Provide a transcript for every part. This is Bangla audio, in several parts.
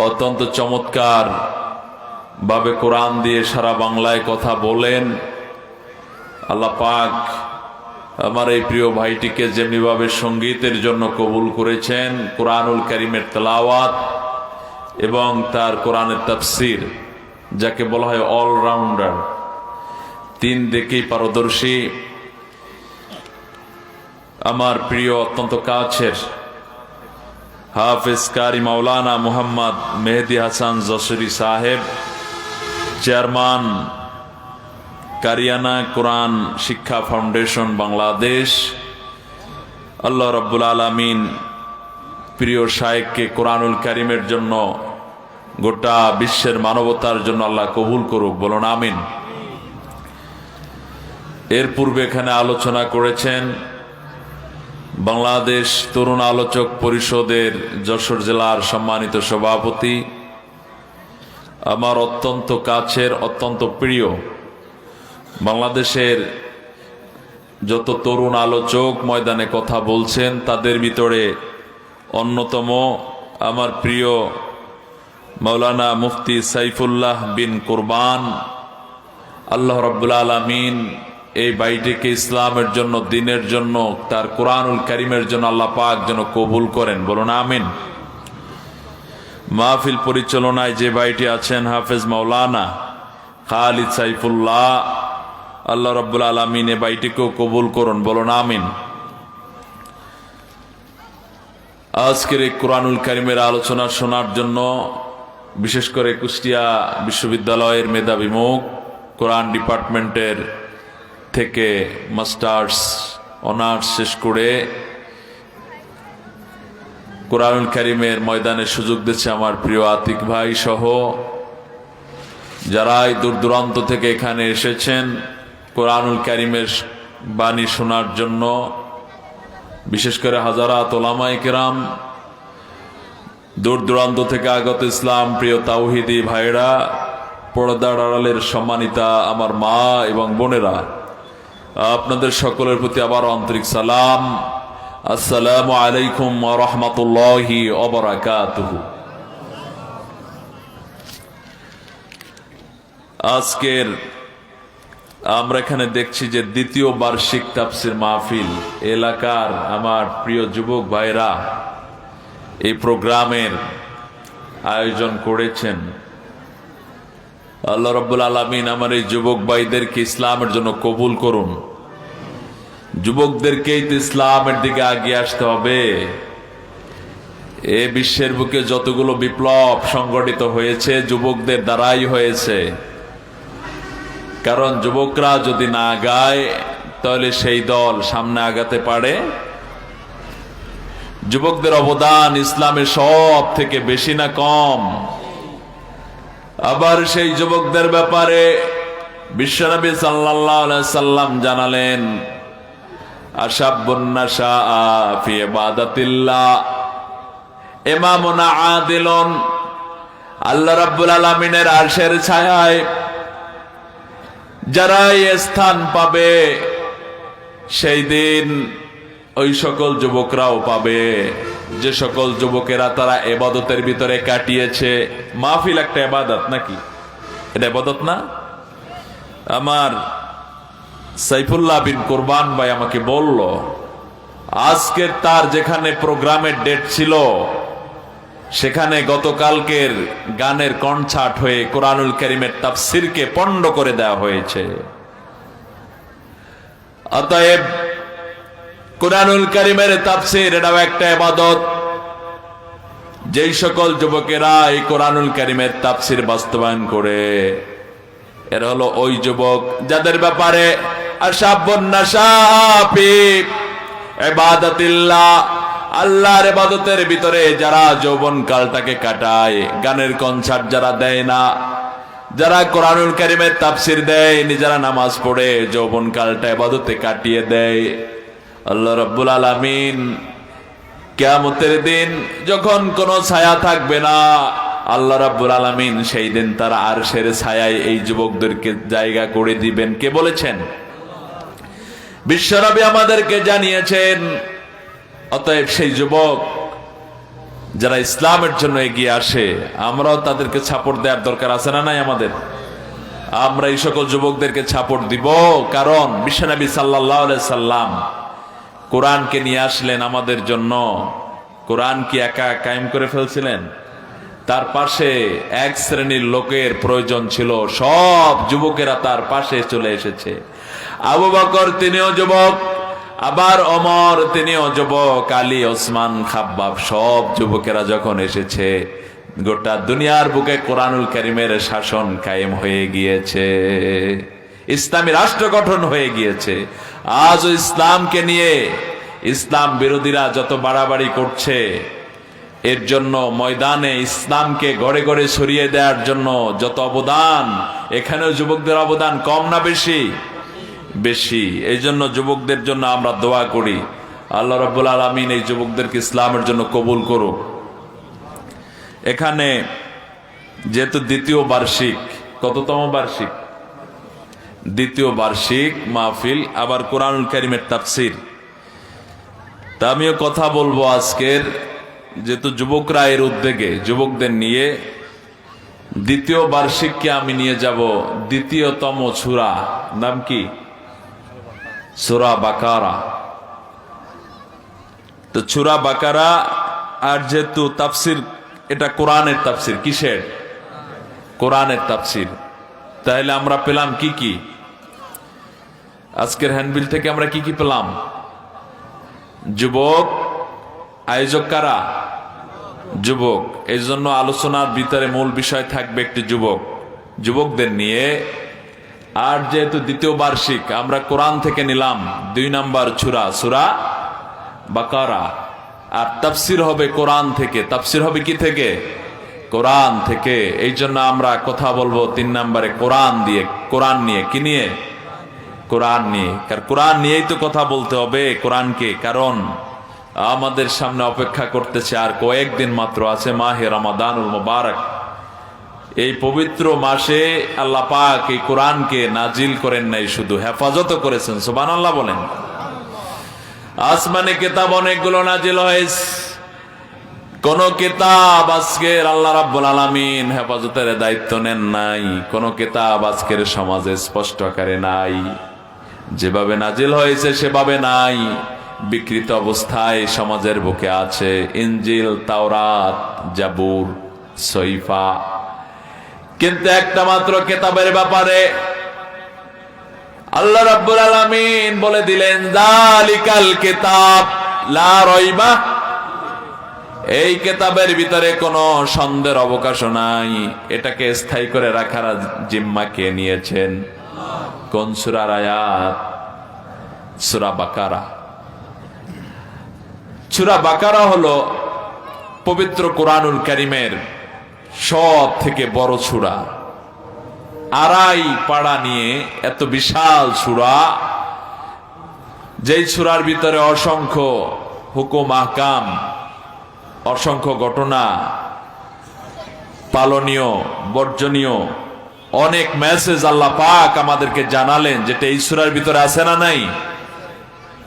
অত্যন্ত চমৎকার ভাবে কোরআন দিয়ে সারা বাংলায় কথা বলেন। আল্লাহ পাক আমার এই প্রিয় ভাইটিকে যেমনি ভাবে সঙ্গীতের জন্য কবুল করেছেন, কোরআনুল কারীমের তেলাওয়াত এবং তার কোরআনের তাফসীর, যাকে বলা হয় অলরাউন্ডার, তিন দিকেই পারদর্শী, আমার প্রিয় অত্যন্ত কাছের হাফেজ কারি মাওলানা মুহাম্মদ মেহেদি হাসান যশোরী সাহেব, চেয়ারম্যান কারিয়ানা কোরআন শিক্ষা ফাউন্ডেশন বাংলাদেশ। আল্লাহ রাব্বুল আলামিন প্রিয় শায়েখকে কোরআনুল কারীমের জন্য, গোটা বিশ্বের মানবতার জন্য আল্লাহ কবুল করুক, বলুন আমিন। এর পূর্বে এখানে আলোচনা করেছেন বাংলাদেশ তরুণ আলোচক পরিষদের যশোর জেলার সম্মানিত সভাপতি, আমার অত্যন্ত কাছের অত্যন্ত প্রিয়, বাংলাদেশের যত তরুণ আলোচক ময়দানে কথা বলছেন তাদের ভিতরে অন্যতম আমার প্রিয় মাওলানা মুফতি সাইফুল্লাহ বিন কুরবান। আল্লাহ রাব্বুল আলামিন এই বাইটিকে ইসলামের জন্য, দ্বীনের জন্য, তার কোরআনুল কারীমের জন্য আল্লাহ পাক যেন কবুল করেন, বলুন আমিন। মাহফিল পরিচালনায় যে বাইটি আছেন হাফেজ মাওলানা খালিদ সাইফুল্লাহ, আল্লাহ রাব্বুল আলামিন এই বাইটিকেও কবুল করুন, বলুন আমিন। আজকের এই কোরআনুল কারীমের আলোচনা শোনার জন্য বিশেষ করে কুষ্টিয়া বিশ্ববিদ্যালয়ের মেধাবী মুখ, কোরআন ডিপার্টমেন্টের থেকে মাস্টার্স অনার্স শেষ করে কোরআনুল কারীমের ময়দানে সুযোগ দিচ্ছে আমার প্রিয় আতিক ভাই সহ যারাই দূর দূরান্ত থেকে এখানে এসেছেন কোরআনুল কারীমের বাণী শোনার জন্য, বিশেষ করে হাজারাত ওলামায়ে কেরাম, দূর দূরান্ত থেকে আগত ইসলাম প্রিয় তাওহীদি ভাইরা, পর্দার আড়ালের সম্মানিতা আমার মা এবং বোনেরা, আপনাদের সকলের প্রতি আবার আন্তরিক সালাম। আসসালামু আলাইকুম ওয়া রাহমাতুল্লাহি ওয়া বারাকাতুহু। আজকের আমরা এখানে দেখছি যে দ্বিতীয় বার্ষিক তাফসীর মাহফিল, এলাকার আমার প্রিয় যুবক ভাইরা এই প্রোগ্রামের আয়োজন করেছেন। আল্লাহ রাব্বুল আলামিন আমার এই যুবক ভাইদেরকে ইসলামের জন্য কবুল করুন। যুবকদেরকেই তো ইসলামের দিকে এগিয়ে আসতে হবে। এ বিশ্বের বুকে যতগুলো বিপ্লব সংগঠিত হয়েছে যুবকদের দ্বারাই হয়েছে, কারণ যুবকরা যদি না আগায় তাহলে সেই দল সামনে আগাতে পারে। যুবকদের অবদান ইসলামের সব থেকে বেশি না কম? আবার সেই যুবকদের ব্যাপারে বিশ্বনবী সাল্লাল্লাহু আলাইহি সাল্লাম জানালেন, আশাবুন নাশাআ ফি ইবাদাতিল্লাহ ইমামুন আদিলুন। আল্লাহ রাব্বুল আলামিনের আরশের ছায়ায় যারা স্থান পাবে সেই দিন ওই সকল যুবকরাও পাবে যে সকল যুবকেরা তারা ইবাদতের ভিতরে কাটিয়েছে। মাহফিল একটা ইবাদত নাকি? এটা ইবাদত না? আমার সাইফুল্লাহ বিন কুরবান ভাই আমাকে বলল আজকের তার যেখানে প্রোগ্রামের ডেট ছিল সেখানে গতকালকের গানের কনসার্ট হয়ে কোরআনুল কারীমের তাফসীরকে পণ্ড করে দেওয়া হয়েছে। অতএব কোরআনুল কারীমের তাফসীর এটাও একটা ইবাদত। যেই সকল যুবকেরা এই কোরআনুল কারীমের তাফসীর বাস্তবায়ন করে এরা হলো ওই যুবক যাদের ব্যাপারে আশাবুন নাশাআ ফি ইবাদাতিল্লাহ, আল্লাহর ইবাদতের ভিতরে যারা যৌবন কালটাকে কাটায়, গানের কনসার্ট যারা দেয় না, যারা কোরআনুল কারীমের তাফসীর দেয়, নিজেরা নামাজ পড়ে যৌবন কালটা ইবাদতে কাটিয়ে দেয়, আল্লাহ রাব্বুল আলামিন কিয়ামতের দিন যখন কোনো ছায়া থাকবে না, আল্লাহ রাব্বুল আলামিন সেই দিন তার আরশের ছায়ায় এই যুবকদেরকে জায়গা করে দিবেন। কে বলেছেন? বিশ্বনবী আমাদেরকে জানিয়েছেন। অতএব সেই যুবক যারা ইসলামের জন্য এগিয়ে আসে আমরাও তাদেরকে সাপোর্ট দেওয়ার দরকার আছে না নাই আমাদের? আমরা এই সকল যুবকদেরকে সাপোর্ট দিব, কারণ বিশ্বনবী সাল্লাল্লাহু আলাইহি সাল্লাম কোরআনকে নিয়ে আসলেন আমাদের জন্য। কোরআন কি একা কায়েম করে ফেলছিলেন? তার পাশে এক শ্রেণীর লোকের প্রয়োজন ছিল, সব যুবকেরা তার পাশে চলে এসেছে। আবু বকর তিনিও যুবক, আবার ওমর তিনিও যুবক, আলী, ওসমান, খাব্বাব সব যুবকেরা যখন এসেছে, গোটা দুনিয়ার বুকে কোরআনুল কারীমের শাসন কায়েম হয়ে গিয়েছে, ইসলামী রাষ্ট্র গঠন হয়ে গিয়েছে। আজও ইসলামকে নিয়ে ইসলাম বিরোধীরা যত বাড়াবাড়ি করছে, এর জন্য ময়দানে ইসলামকে গড়ে গড়ে ছড়িয়ে দেওয়ার জন্য যত অবদান, এখানেও যুবকদের অবদান কম না বেশি? বেশি। এই জন্য যুবকদের জন্য আমরা দোয়া করি, আল্লাহ রাব্বুল আলামিন এই যুবকদেরকে ইসলামের জন্য কবুল করুক। এখানে যেহেতু দ্বিতীয় বার্ষিক, কততম বার্ষিক? দ্বিতীয় বার্ষিক মাহফিল, আবার কোরআনুল কারীমের তাফসীর। তা আমিও কথা বলবো আজকের, যেহেতু যুবকরা এর উদ্যোগে, যুবকদের নিয়ে দ্বিতীয় বার্ষিককে আমি নিয়ে যাব দ্বিতীয়তম সূরা, নাম কি? সূরা বাকারা। তো সূরা বাকারা, আর যেহেতু তাফসীর, এটা কোরআনের তাফসীর। কিসের? কোরআনের তাফসীর। তাহলে আমরা পেলাম কি কি? আজকের হ্যান্ডবিল থেকে আমরা কি কি পেলাম? যুবক। আয়োজক কারা? যুবক। এই জন্য আলোচনার ভিতরে মূল বিষয় থাকবে একটি যুবক, যুবকদের নিয়ে। আর যেহেতু দ্বিতীয় বার্ষিক, আমরা কোরআন থেকে নিলাম 2 নম্বর সূরা, সূরা বাকারা। আর তাফসীর হবে কোরআন থেকে। তাফসীর হবে কি থেকে? কোরআন থেকে। এই জন্য আমরা কথা বলবো 3 নম্বরে কোরআন দিয়ে, কোরআন নিয়ে। কি নিয়ে? কোরআন নিয়ে। কারণ কোরআন নিয়েই তো কথা বলতে হবে, কোরআনকে। কারণ আমাদের সামনে অপেক্ষা করতেছে আর কয়েকদিন মাত্র আছে মাহে রমাদানুল মুবারক। এই পবিত্র মাসে আল্লাহ পাক এই কোরআনকে নাজিল করেন নাই, শুধু হেফাজত করেছেন। সুবহানাল্লাহ বলেন। আসমানে কিতাব অনেকগুলো নাজিল হয়েছে, কোন কিতাব আজকের আল্লাহ রাব্বুল আলামিন হেফাজতের দায়িত্ব নেন নাই। কোন কিতাব আজকের সমাজে স্পষ্ট আকারে নাই, যেভাবে নাজিল হয়েছে সেভাবে নাই, বিকৃত অবস্থায় সমাজের বুকে আছে। ইনজিল, তাওরাত, জাবুর, সহিফা। কিন্তু একটা মাত্র কিতাবের ব্যাপারে আল্লাহ রাব্বুল আলামিন বলে দিলেন, যালিকাল কিতাব লা রাইবা। এই কিতাবের ভিতরে কোনো সন্দেহের অবকাশ নাই। এটাকে স্থায়ী করে রাখার জিম্মা কে নিয়েছেন? কোন সূরার আয়াত? সূরা বাকারা। সূরা বাকারা হলো পবিত্র কোরআনুল কারীমের সব থেকে বড় সূরা। 2.5 পারা নিয়ে এত বিশাল সূরা, যেই সূরার ভিতরে অসংখ্য হুকুম আহকাম, অসংখ্য ঘটনা, পালনীয়, বর্জনীয় অনেক মেসেজ আল্লাহ পাক আমাদেরকে জানালেন, যেটা এই সূরার ভিতরে আছে না নাই?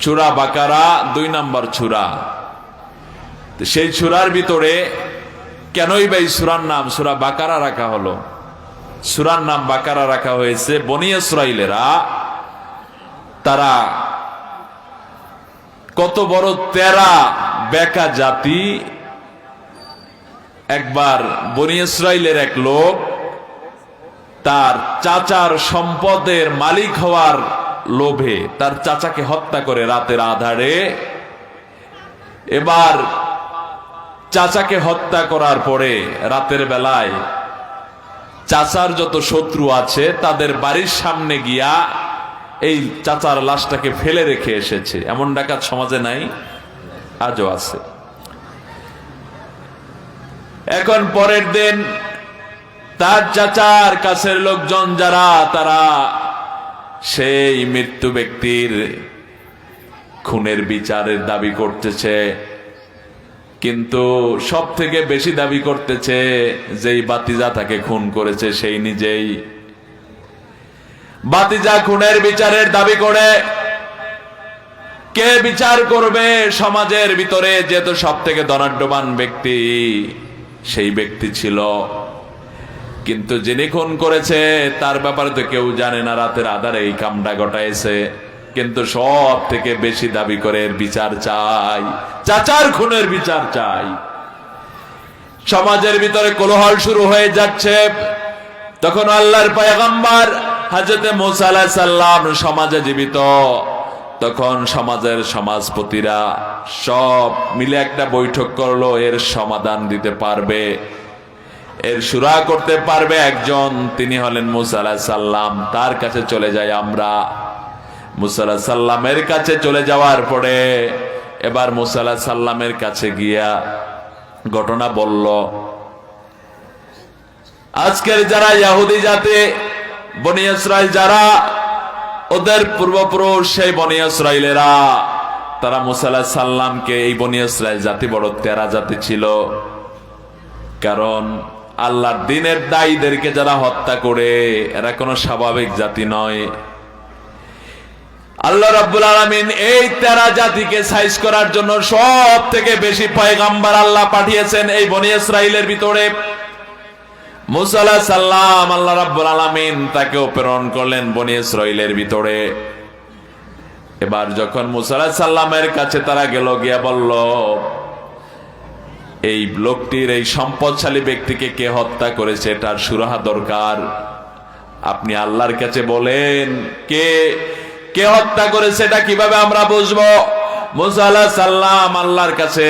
সূরা বাকারা 2 নম্বর সূরা। সেই সূরার ভিতরে কেনই বা এই সূরার নাম সূরা বাকারা রাখা হলো? সূরার নাম বাকারা রাখা হয়েছে, বনী ইসরাইলেরা তারা কত বড় তেরা বেকা জাতি। একবার বনী ইসরাইলের এক লোক তার চাচার সম্পদের মালিক হওয়ার লোভে তার চাচাকে হত্যা করে রাতের আধারে। এবার চাচাকে হত্যা করার পরে রাতের বেলায় চাচার যত শত্রু আছে তাদের বাড়ির সামনে গিয়া এই চাচার লাশটাকে ফেলে রেখে এসেছে। এমন ডাকাত সমাজে নাই? আজও আছে। এখন পরের দিন তার চাচার কাছের লোকজন যারা, তারা সেই মৃত্যু ব্যক্তির খুনের বিচারের দাবি করতেছে, কিন্তু সব থেকে বেশি দাবি করতেছে যেই বাতিজা তাকে খুন করেছে সেই নিজেই। বাতিজা খুনের বিচারের দাবি করে কে বিচার করবে সমাজের ভিতরে? যেহেতু সব থেকে ধনাঢ্যবান ব্যক্তি সেই ব্যক্তি ছিল, কিন্তু যিনি খুন করেছে তার ব্যাপারে তো কেউ জানে না। রাতের আধারে এই কামটা ঘটাইছে, কিন্তু সব থেকে বেশি দাবি করে এর বিচার চাই, চাচার খুনের বিচার চাই। সমাজের ভিতরে কোলাহল শুরু হয়ে যাচ্ছে। তখন আল্লাহর পয়গম্বর হযরতে মুসা আলাইহিস সালাম সমাজে জীবিত। তখন সমাজের সমাজপতিরা সব মিলে একটা বৈঠক করলো, এর সমাধান দিতে পারবে, এর শুরা করতে পারবে একজন, তিনি হলেন মুসা আলাইহিস সালাম। তার কাছে চলে যাই আমরা। মুসা আলাইহিস সালামের কাছে চলে যাওয়ার পরে এবার মুসা আলাইহিস সালামের কাছে গিয়া ঘটনা বলল। আজকের যারা ইহুদি জাতি, বনি ইসরাইল যারা, ওদের পূর্বপুরুষ সেই বনি ইসরাইলেরা, তারা মুসা আলাইহিস সালামকে, এই বনি ইসরাইল জাতি বড় তেরা জাতি ছিল। কারণ আল্লাহর দ্বীনের দায়ীদেরকে যারা হত্যা করে, এরা কোনো স্বাভাবিক জাতি নয়। আল্লাহ রাব্বুল আলামিন এই তেরা জাতিকে সাইজ করার জন্য সব থেকে বেশি পয়গম্বর আল্লাহ পাঠিয়েছেন এই বনি ইসরাইলের ভিতরে। মুসা আলাইহিস সালাম, আল্লাহ রাব্বুল আলামিন তাকেও প্রেরণ করলেন বনি ইসরাইলের ভিতরে। এবার যখন মুসা আলাইহিস সালামের কাছে তারা গেল, গিয়া বলল, এই লোকটির, এই সম্পদশালী ব্যক্তিকে কে হত্যা করেছে এটার সুরাহা দরকার। আপনি আল্লাহর কাছে বলেন কে কে হত্যা করেছে, এটা কিভাবে আমরা বুঝবো? মুসা আলাইহিস সালাম আল্লাহর কাছে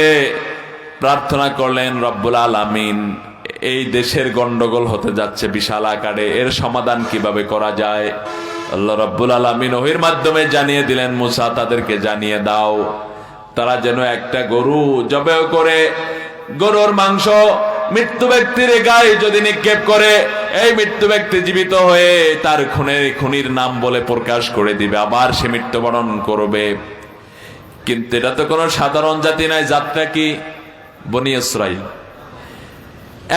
প্রার্থনা করলেন, রব্বুল আলামিন, এই দেশের গন্ডগোল হতে যাচ্ছে বিশাল আকারে, এর সমাধান কিভাবে করা যায়? আল্লাহ রাব্বুল আলামিন ওহীর মাধ্যমে জানিয়ে দিলেন, মুসা তাদেরকে জানিয়ে দাও তারা যেন একটা গরু জবাই করে, গরুর মাংস মৃত্যু ব্যক্তির গায়ে যদি নিক্ষেপ করে, এই মৃত্যু ব্যক্তি জীবিত হয়ে তার খুনির নাম বলে প্রকাশ করে দিবে, আবার সে মৃত্যুবরণ করবে। কিন্তু এটা তো কোনো সাধারণ জাতি নয়, জাতটা কি? বনি ইসরাইল।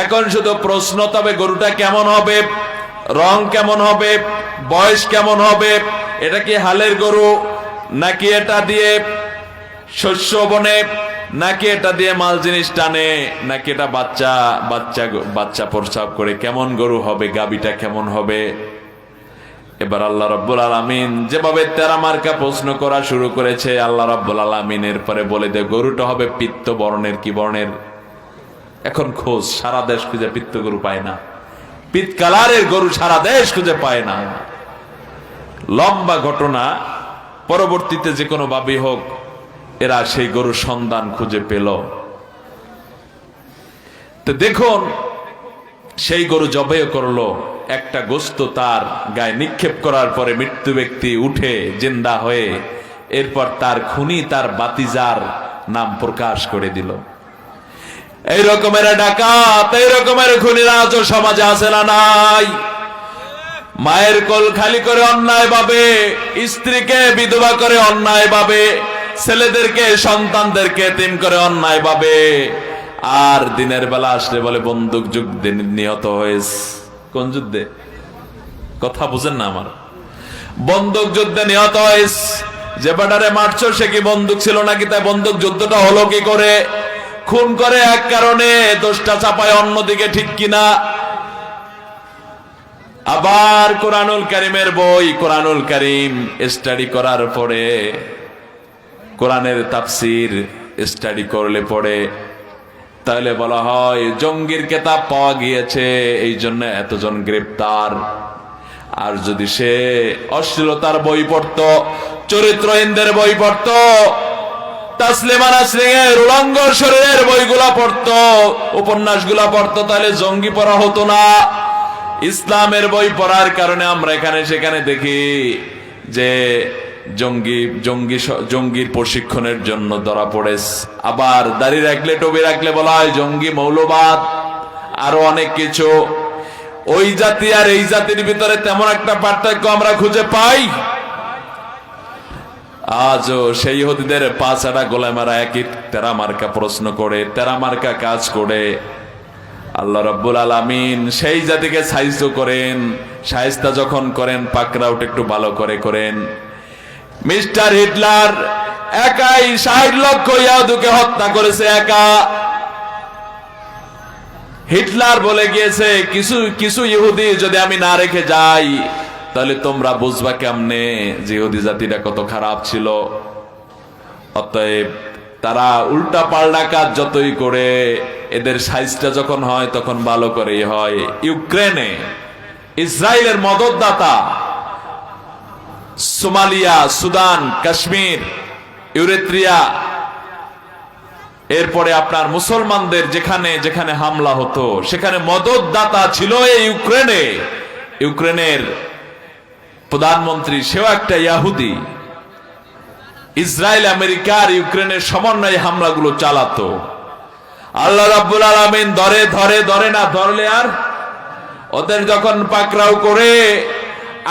এখন শুধু প্রশ্ন, তবে গরুটা কেমন হবে, রং কেমন হবে, বয়স কেমন হবে? এটা কি হালের গরু, নাকি এটা দিয়ে শস্য বনে, নাকি এটা দিয়ে মাল জিনিস টানে, নাকি এটা বাচ্চা প্রস্রাব করে? কেমন গরু হবে, গাবিটা কেমন হবে? এবার আল্লাহ রাব্বুল আলামিন যেভাবে তেরা মার্কা প্রশ্ন করা শুরু করেছে, আল্লাহ রাব্বুল আলামিন এরপরে বলে দে, গরুটা হবে পিত্ত বর্ণের। কি বর্ণের? এখন খোঁজ, সারা দেশ খুঁজে পিত্ত গরু পায় না, পিত কালারের গরু সারা দেশ খুঁজে পায় না। লম্বা ঘটনা। পরবর্তীতে যে কোনো ভাবে হোক এরা সেই গরুর সন্ধান খুঁজে পেল। তো দেখুন, সেই গরু জবাই করলো, একটা গোস্ত তার গায়ে নিক্ষেপ করার পরে মৃত্যু ব্যক্তি উঠে জিন্দা হয়ে, এরপর তার খুনি, তার বাতিজার নাম প্রকাশ করে দিল। এই রকমের ডাকাত, এই রকমের খুনিরা আজও সমাজে আছে না নাই? মায়ের কোল খালি করে অন্যায় ভাবে, স্ত্রীকে বিধবা করে অন্যায় ভাবে, ছেলেদেরকে সন্তানদেরকে এতিম করে অন্যায় ভাবে, আর দিনের বেলা আসলে বলে বন্দুক যুদ্ধে নিহত হয়েছে। কোন যুদ্ধে? কথা বুঝেন না আমার? বন্দুক যুদ্ধে নিহত হয়েছে। যে বাটারে মারছো সে কি বন্দুক ছিল নাকি? তাই বন্দুক যুদ্ধটা হলো কি করে? খুন করে এক কারণে, দোষটা চাপায় অন্যদিকে, ঠিক কিনা? আবার কোরআনুল কারীমের বই, কোরআনুল কারীম স্টাডি করার পরে, কোরআনের তাফসীর স্টাডি করলে পড়ে, তাহলে বলা হয় জঙ্গির কেতাব পাওয়া গিয়েছে, এই জন্য এতজন গ্রেপ্তার। আর যদি সে অশ্লীলতার বই পড়তো, চরিত্রহীনদের বই পড়তো, তাসলিমা নাসরিনের উলঙ্গ শরীরের বইগুলা পড়তো, উপন্যাসগুলা পড়তো, তাহলে জঙ্গি পড়া হতো না। ইসলামের বই পড়ার কারণে আমরা এখানে সেখানে দেখি যে জঙ্গির প্রশিক্ষণের জন্য ধরা পড়েছে। আবার দাড়ি রাখলে, টুপি রাখলে বলা হয় জঙ্গি, মৌলবাদ, আরো অনেক কিছু। ওই জাতি আর এই জাতির ভিতরে তেমন একটা পার্থক্য আমরা খুঁজে পাই? আজও সেই ইহুদিদের পাঁচাটা গোলামেরা একই তেরা মার্কা প্রশ্ন করে, তেরা মার্কা কাজ করে। আল্লাহ রাব্বুল আলামিন সেই জাতিকে সাহায্য করেন। শায়েস্তা যখন করেন, পাকড়াউট একটু ভালো করে করেন। মিস্টার হিটলার একাই 60 লক্ষ ইহুদিকে হত্যা করেছে একা। হিটলার বলে গিয়েছে কিছু কিছু ইহুদি যদি আমি না রেখে যাই তাহলে তোমরা বুঝবা কেমনে যে ইহুদি জাতিটা কত খারাপ ছিল। অতএব তারা উল্টা পাল্টা কাজ যতই করে এদের সাইজটা যখন হয় তখন ভালো করেই হয়। ইউক্রেনে ইসরায়েলের মদতদাতা, সোমালিয়া, সুদান, কাশ্মীর, ইউরেত্রিয়া, এরপরে আপনার মুসলমানদের যেখানে যেখানে হামলা হতো সেখানে মদতদাতা ছিল এই ইউক্রেনে। ইউক্রেনের প্রধানমন্ত্রী সেও একটা ইহুদি। ইসরায়েল আমেরিকার ইউক্রেনের সমন্বয়ে হামলাগুলো চালাতো। আল্লাহ রাব্বুল আলামিন ধরে না ধরলে আর ওদের যখন পাকড়াও করে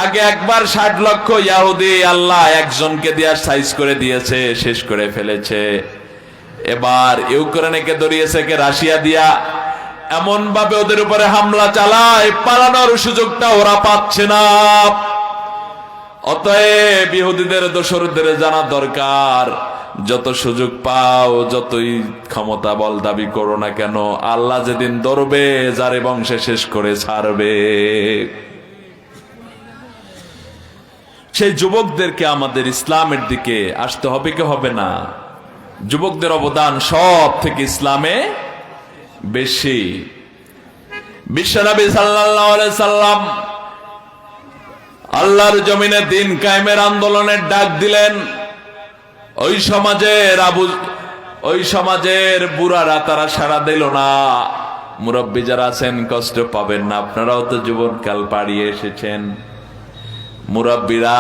আগে একবার 60 লক্ষ ইহুদি আল্লাহ একজনকে দিয়া সাইজ করে দিয়েছে, শেষ করে ফেলেছে। এবার ইউক্রেনকে ধরিয়েছে কে? রাশিয়া দিয়া। এমন ভাবে ওদের উপরে হামলা চালায় পালানোর সুযোগটা ওরা পাচ্ছে না। অতএব ইহুদিদের দোসরদের জানা দরকার, যত সুযোগ পাও, যতই ক্ষমতা বল দাবি করো না কেন, আল্লাহ যেদিন ধরবে যারে বংশে শেষ করে ছাড়বে। সেই যুবকদেরকে আমাদের ইসলামের দিকে আসতে হবে কি হবে না? যুবকদের অবদান সব থেকে ইসলামে বেশি। বিশ্বনবী সাল্লাল্লাহু আলাইহি সাল্লাম আল্লাহর জমিনে দিন কায়েমের আন্দোলনের ডাক দিলেন। ওই সমাজের বুড়ারা তারা সাড়া দিল না। মুরব্বী যারা আছেন কষ্ট পাবেন না, আপনারাও তো জীবনকাল পাড়িয়ে এসেছেন। মুরব্বীরা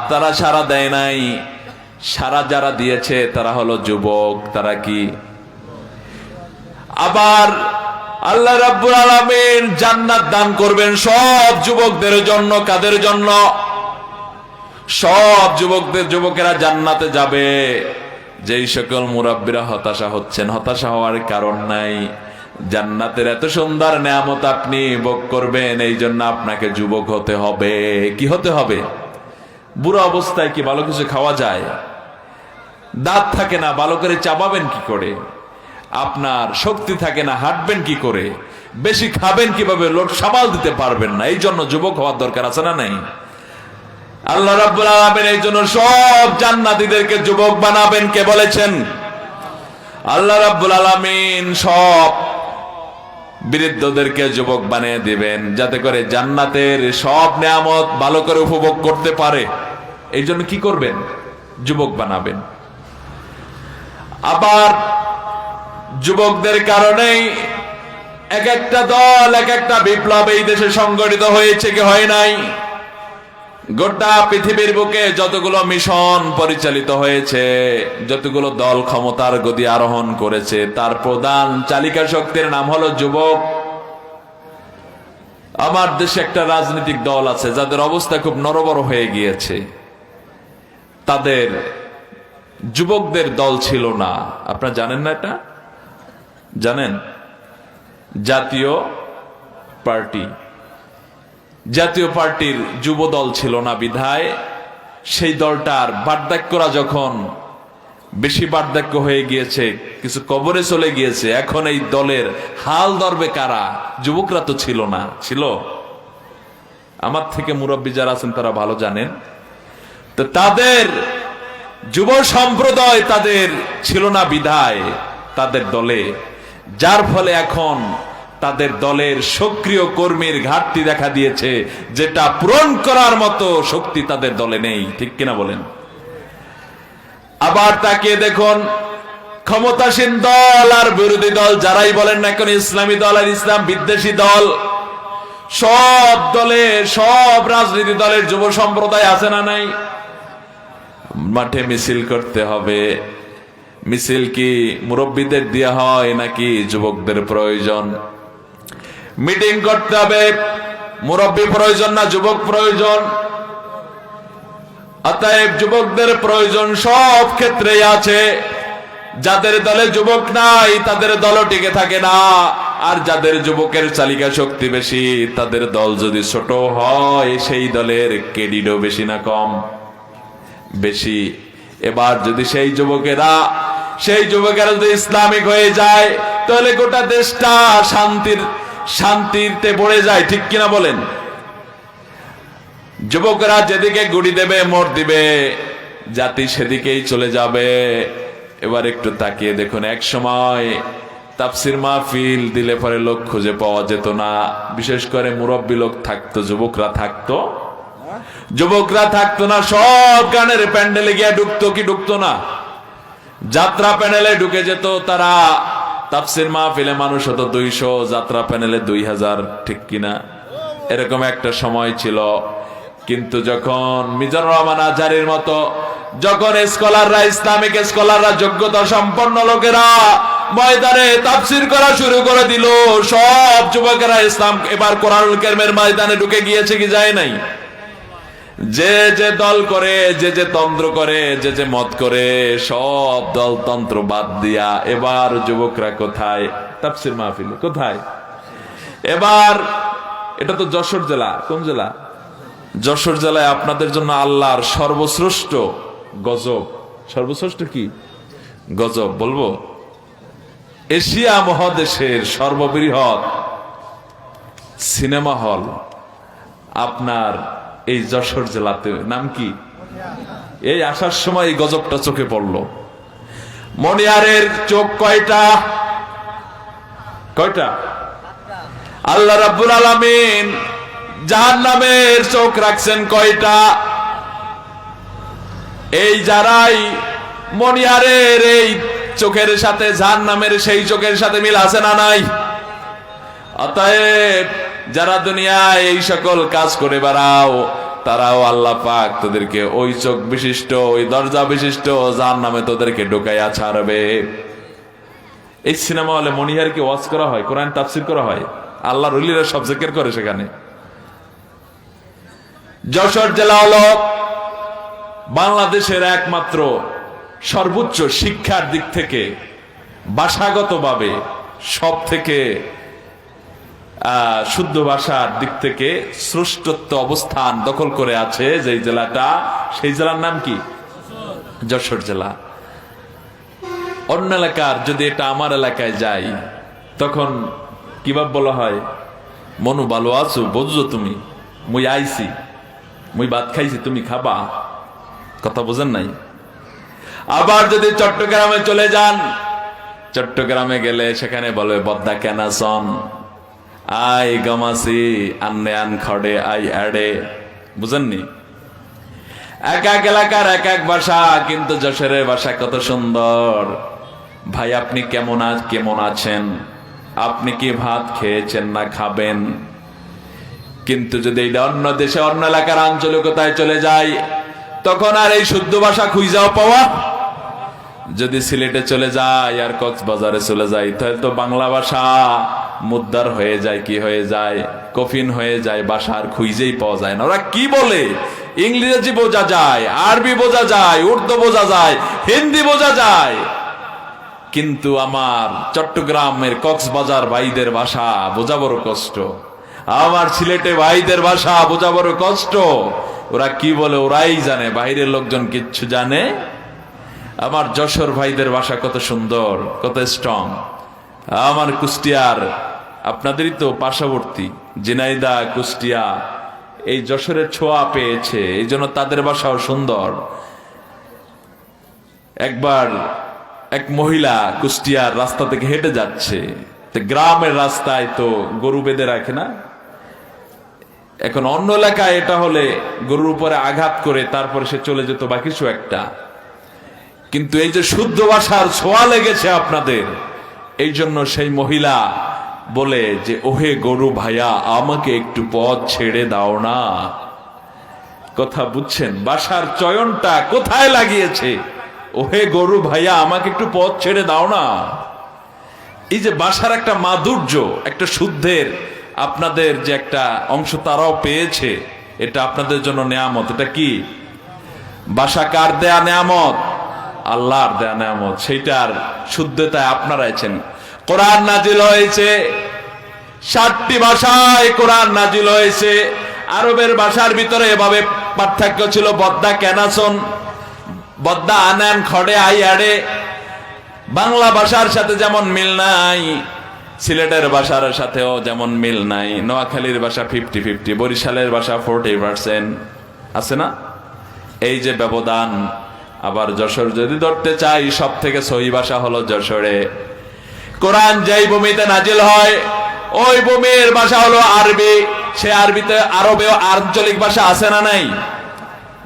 তারা সাড়া দেয় নাই। সারা যারা দিয়েছে তারা হলো যুবক। তারা কি? আবার আল্লাহ রাব্বুল আলামিন জান্নাত দান করবেন সব যুবকদের জন্য। কাদের জন্য? সব যুবকেরা জান্নাতে যাবে। যেই সকল মুরব্বীরা হতাশা হচ্ছেন, হতাশা হওয়ার কারণ নাই। জান্নাতের এত সুন্দর নেয়ামত আপনি ভোগ করবেন, এই জন্য আপনাকে যুবক হতে হবে। কি হতে হবে? বুড়া অবস্থায় কি ভালো কিছু খাওয়া যায়? দাঁত থাকে না, ভালো করে চাবাবেন কি করে? আপনার শক্তি থাকে না, হাঁটবেন কি করে? বেশি খাবেন কিভাবে? লোক সামাল দিতে পারবেন না। এই জন্য যুবক হওয়ার দরকার আছে না নাই? আল্লাহ রাব্বুল আলামিন এই জন্য সব জান্নাতীদেরকে যুবক বানাবেন। কে বলেছেন? আল্লাহ রাব্বুল আলামিন সব বৃদ্ধদেরকে যুবক বানিয়ে দিবেন, যাতে করে জান্নাতের সব নেয়ামত ভালো করে উপভোগ করতে পারে। এই জন্য কি করবেন? যুবক বানাবেন। আবার যুবকদের কারণেই এক একটা দল, এক একটা বিপ্লব এই দেশে সংগঠিত হয়েছে কি হয় নাই? গোটা পৃথিবীর বুকে যতগুলো মিশন পরিচালিত হয়েছে, যতগুলো দল ক্ষমতার গদি আরোহণ করেছে, তার প্রধান চালিকা শক্তির নাম হলো যুবক। আমার দেশে একটা রাজনৈতিক দল আছে যাদের অবস্থা খুব নড়বড় হয়ে গিয়েছে। তাদের যুবকদের দল ছিল না। আপনারা জানেন না এটা? জানেন? জাতীয় পার্টির যুব দল ছিল না বিধায় সেই দলটার বার্ধক্যরা যখন বেশি বার্ধক্য হয়ে গিয়েছে, কিছু কবরে চলে গিয়েছে, এখন এই দলের হাল ধরবে কারা? যুবকরা তো ছিল না। ছিল? আমার থেকে মুরব্বী যারা আছেন তারা ভালো জানেন। তো তাদের যুব সম্প্রদায় তাদের ছিল না বিধায় তাদের দলে, যার ফলে এখন তাদের দলের সক্রিয় কর্মীর ঘাটতি দেখা দিয়েছে, যেটা পূরণ করার মতো শক্তি তাদের দলে নেই। ঠিক কিনা বলেন? আবার তাকিয়ে দেখুন, ক্ষমতাসীন দল আর বিরোধী দল যারাই বলেন না কেন, ইসলামী দল আর ইসলাম বিদ্বেষী দল, সব দলের, সব রাজনীতি দলের যুব সম্প্রদায় আছে না নাই? মাঠে মিছিল করতে হবে। মিছিল কি মুরব্বীদের দিয়ে হয় নাকি যুবকদের প্রয়োজন? মিটিং করতে হবে, মুরব্বী প্রয়োজন না যুবক প্রয়োজন? অতএব যুবকদের প্রয়োজন সব ক্ষেত্রেই আছে। যাদের দলে যুবক নাই তাদের দলও টিকে থাকে না। আর যাদের যুবকের চালিকা শক্তি বেশি, তাদের দল যদি ছোট হয় সেই দলের ক্রেডিটও বেশি না কম? বেশি। এবার যদি সেই যুবকেরা যদি ইসলামিক হয়ে যায়, তাহলে গোটা দেশটা শান্তিতে পড়ে যায়। ঠিক কিনা বলেন? যুবকরা যেদিকে গুড়ি দেবে, মোট দিবে, জাতি সেদিকেই চলে যাবে। এবার একটু তাকিয়ে দেখুন, এক সময় তাফসির মাহফিল দিলে পরে লোক খুঁজে পাওয়া যেত না। বিশেষ করে মুরব্বী লোক থাকতো, যুবকরা থাকতো না। সব গানের প্যান্ডেলে গিয়ে ঢুকতো কি ঢুকতো না? যাত্রা প্যানেলে ঢুকে যেত তারা। তাফসির মাহফিলে মানুষ হতো 200, যাত্রা প্যানেলে 2000। ঠিক কিনা? এরকম একটা সময় ছিল। কিন্তু যখন মিজানুর রহমান আজহারীর মতো যখন স্কলাররা, ইসলামিক স্কলাররা, যোগ্যতা সম্পন্ন লোকেরা ময়দানে তাফসির করা শুরু করে দিল, সব যুবকেরা ইসলাম এবার কোরআনুল কারীমের ময়দানে ঢুকে গিয়েছে কি যায় নাই? যে দল করে, যে তন্ত্র করে, যে মত করে, সব দল তন্ত্র বাদ দিয়া এবার যুবকরা কোথায়? তাফসির মাহফিলে। কোথায়? এবার এটা তো যশোর জেলা। কোন জেলা? যশোর জেলায় আপনাদের জন্য আল্লাহর সর্বশ্রেষ্ঠ গজব। সর্বশ্রেষ্ঠ কি গজব বলবো? এশিয়া মহাদেশের সর্ববৃহৎ সিনেমা হল আপনার এই যশোর জেলাতে। নাম কি? এই আসার সময় এই গজবটা চোখে পড়লো। মনিহারের চোখ কয়টা? আল্লাহ রাব্বুল আলামিন জাহান্নামের চোখ রাখছেন কয়টা? এই যারাই মনিহারের এই চোখের সাথে জাহান্নামের সেই চোখের সাথে মিল আছে না নাই? অতএব যারা দুনিয়ায় এই সকল কাজ করে বেড়াও, তারাও আল্লাহ পাক তোদেরকে ওই চোখ বিশিষ্ট, ওই দরজা বিশিষ্ট জাহান্নামে তোদেরকে ঢুকাইয়া ছাড়বে। এই সিনেমা হলে মনিহারকে ওয়াজ করা হয়, কোরআন তাফসীর করা হয়, আল্লাহর ওলিরা সব জিকির করে সেখানে। যশোর জেলা হলো বাংলাদেশের একমাত্র সর্বোচ্চ শিক্ষার দিক থেকে, ভাষাগতভাবে সব থেকে শুদ্ধ ভাষার দিক থেকে শ্রেষ্ঠত্ব অবস্থান দখল করে আছে যে জেলাটা, সেই জেলার নাম কি? যশোর জেলা। অন্য এলাকার যদি এটা আমার এলাকায় যাই, তখন কিভাবে বলা হয়? মনু ভালো আছো, বুঝছো তুমি? মুই আইছি, মুই ভাত খাইছি, তুমি খাবা। কথা বোঝেন নাই? আবার যদি চট্টগ্রামে চলে যান, চট্টগ্রামে গেলে সেখানে বলে বদ্দা কেনাসন, আই গমাসি, আন্নে আন খড়ে, আই আড়ে। বুঝেননি? এক এক এলাকার এক এক ভাষা, কিন্তু যশোরের ভাষা কত সুন্দর। ভাই আপনি কেমন আছেন? আপনি কি ভাত খেয়েছেন না খাবেন? কিন্তু যদি এটা অন্য দেশে, অন্য এলাকার আঞ্চলিকতায় চলে যায়, তখন আর এই শুদ্ধ ভাষা খুঁজাও পাওয়া। যদি সিলেটে চলে যায় আর কক্সবাজারে চলে যায়, তাহলে তো বাংলা ভাষা মুদ্রার হয়ে যায়, কি হয়ে যায়? কফিন হয়ে যায়, ভাষা আর খুঁজেই পাওয়া যায় না। ওরা কি বলে? ইংরেজি বোঝা যায়, আরবি বোঝা যায়, উর্দু বোঝা যায়, হিন্দি বোঝা যায়, কিন্তু আমার চট্টগ্রামের কক্সবাজার ভাইদের ভাষা বোঝা বড় কষ্ট। আমার সিলেটে ভাইদের ভাষা বোঝা বড় কষ্ট। ওরা কি বলে ওরাই জানে, বাইরের লোকজন কিচ্ছু জানে। আমার যশোর ভাইদের ভাষা কত সুন্দর, কত স্ট্রং। আমার কুষ্টিয়ার, আপনাদেরই তো পার্শ্ববর্তী ঝিনাইদহ, কুষ্টিয়া এই যশোরের ছোঁয়া পেয়েছে, এই জন্য তাদের ভাষাও সুন্দর। একবার এক মহিলা কুষ্টিয়ার রাস্তা থেকে হেঁটে যাচ্ছে, গ্রামের রাস্তায় তো গরু বেঁধে রাখে না। এখন অন্য এলাকায় এটা হলে গরুর উপরে আঘাত করে তারপরে সে চলে যেত বা কিছু একটা, কিন্তু এই যে শুদ্ধ ভাষার ছোঁয়া লেগেছে আপনাদের, এই জন্য সেই মহিলা বলে যে ওহে গরু ভাইয়া, আমাকে একটু পথ ছেড়ে দাও না। কথা বুঝছেন? ভাষার চয়নটা কোথায় লাগিয়েছে? ওহে গরু ভাইয়া, আমাকে একটু পথ ছেড়ে দাও না। এই যে ভাষার একটা মাধুর্য, একটা শুদ্ধের আপনাদের যে একটা অংশ তারাও পেয়েছে, এটা আপনাদের জন্য নেয়ামত। এটা কি? ভাষা কার দেয়া নেয়ামত? আল্লাহর দেয়া নেয়ামত। সেইটার শুদ্ধতায় আপনারা আছেন। কোরআন নাজিল হয়েছে 60টি ভাষায়, কোরআন নাজিল হয়েছে। আরবের ভাষার ভিতরে এভাবে পার্থক্য ছিল, বদ্দা কেনাসন, বদ্দা আনেন খড়ে আই আড়ে। বাংলা ভাষার সাথে যেমন মিল নাই, সিলেটের ভাষার সাথেও যেমন মিল নাই। নোয়াখালীর ভাষা 50-50, বরিশালের ভাষা 40% আছে না? এই যে ব্যবধান। আবার যশোর যদি ধরতে চাই, সব থেকে সহি ভাষা হলো যশোরে। কোরআন যেই ভূমিতে নাজিল হয় ওই ভূমির ভাষা হলো আরবি। সে আরবিতে আরবেও আঞ্চলিক ভাষা আছে না নাই?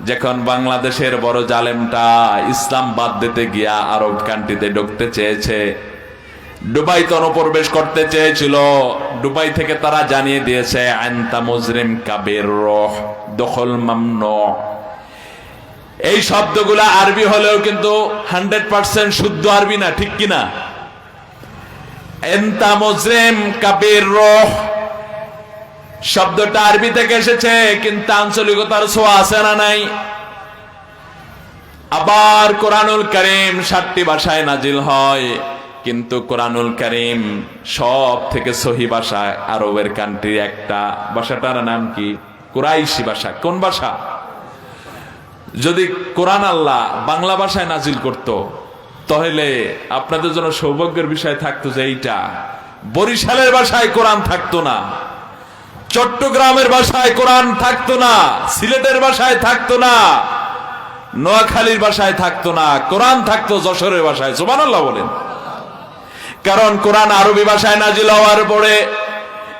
যখন বাংলাদেশের বড় জালেমটা ইসলাম বাদ দিতে গিয়া আরব কান্ট্রিতে ঢুকতে চেয়েছে, দুবাইতে অনুপ্রবেশ করতে চেয়েছিল, দুবাই থেকে তারা জানিয়ে দিয়েছে আনতা মুজরিম কাবির দখল মামনু। এই শব্দগুলা আরবি হলেও কিন্তু 100% শুদ্ধ আরবি না, ঠিক কিনা? আনতা মুজরিম কাবির শব্দটা আরবি থেকে এসেছে, কিন্তু আঞ্চলিকতার ছোঁয়া আছে না নাই? আবার কোরআনুল কারীম 7টি ভাষায় নাজিল হয়, কিন্তু কোরআনুল কারীম সব থেকে সহি ভাষা আরবের কান্ট্রি একটা। ভাষাটার নাম কি? কুরাইশি ভাষা। কোন ভাষা? যদি কোরআন আল্লাহ বাংলা ভাষায় নাজিল করত, তাহলে আপনাদের জন্য সৌভাগ্যের বিষয় থাকতো যে এইটা বরিশালের ভাষায় কোরআন থাকতো না, চট্টগ্রামের ভাষায় কোরআন থাকতো না, সিলেটের ভাষায় থাকতো না, নোয়াখালীর ভাষায় থাকতো না, কোরআন থাকতো যশোরের ভাষায়। সুবহানাল্লাহ বলেন। কারণ কোরআন আরবি ভাষায় নাজিল হওয়ার পরে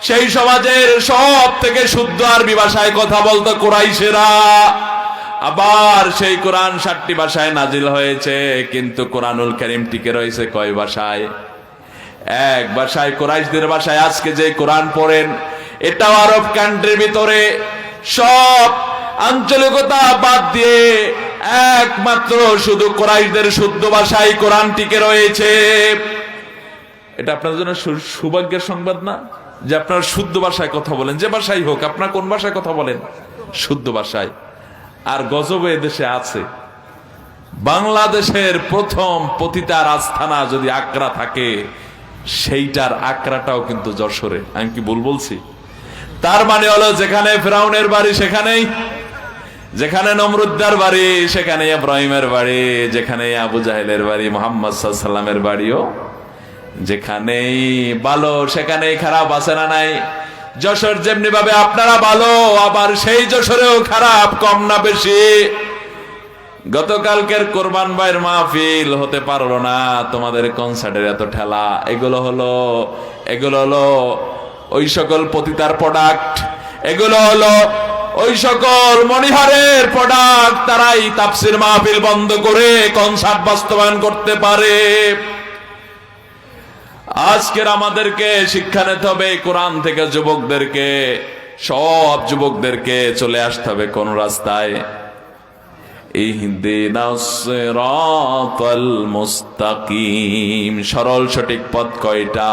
সেই সমাজের সব থেকে শুদ্ধ আরবি ভাষায় কথা বলতো কুরাইশেরা। আবার সেই কোরআন 7টি ভাষায় নাজিল হয়েছে, কিন্তু কোরআনুল কারীম টিকে রয়েছে কয় ভাষায়? এক ভাষায়, কুরাইশদের ভাষায়। আজকে যে কোরআন পড়েন এটাও আরব কান্ট্রির ভিতরে সব আঞ্চলিকতা বাদ দিয়ে একমাত্র শুধু কুরাইশদের শুদ্ধ ভাষায় কোরআন টিকে রয়েছে। এটা আপনার জন্য সৌভাগ্যের সংবাদ না যে আপনারা শুদ্ধ ভাষায় কথা বলেন? যে ভাষাই হোক, আপনার কোন ভাষায় কথা বলেন? শুদ্ধ ভাষায়। আর গজবে এদেশে আছে, বাংলাদেশের প্রথম পতিতার আস্থানা যদি আকরা থাকে, সেইটার আকরাটাও কিন্তু যশোরে। আমি কি ভুল বলছি? তার মানে হলো যেখানে ফিরাউনের বাড়ি সেখানেই, যেখানে নমরুদ্দার বাড়ি সেখানে ইব্রাহিমের বাড়ি, যেখানে আবু জাহেলের বাড়ি মুহাম্মদ সাল্লাল্লাহু আলাইহি ওয়াসাল্লামের বাড়িও, যেখানেই ভালো সেখানেই খারাপ আছে না নাই? যশোর যেমনি ভাবে আপনারা ভালো, আবার সেই যশোরেও খারাপ, কম না বেশি? গতকালকের কোরবান ভাইয়ের মাহফিল হতে পারলো না, তোমাদের কনসার্টের এত ঠেলা। এগুলো হলো ওই সকল পতিতার প্রোডাক্ট, এগুলো হলো ওই সকল মনিহারের প্রোডাক্ট। তারাই তাফসীর মাহফিল বন্ধ করে কনসার্ট বাস্তবায়ন করতে পারে। আজকের আমাদেরকে শিক্ষা নিতে হবে কোরআন থেকে। যুবকদেরকে, সব যুবকদেরকে চলে আসতে হবে কোন রাস্তায়? ইহদিনাস সিরাতাল মুস্তাকিম, সরল সঠিক পথ কয়টা?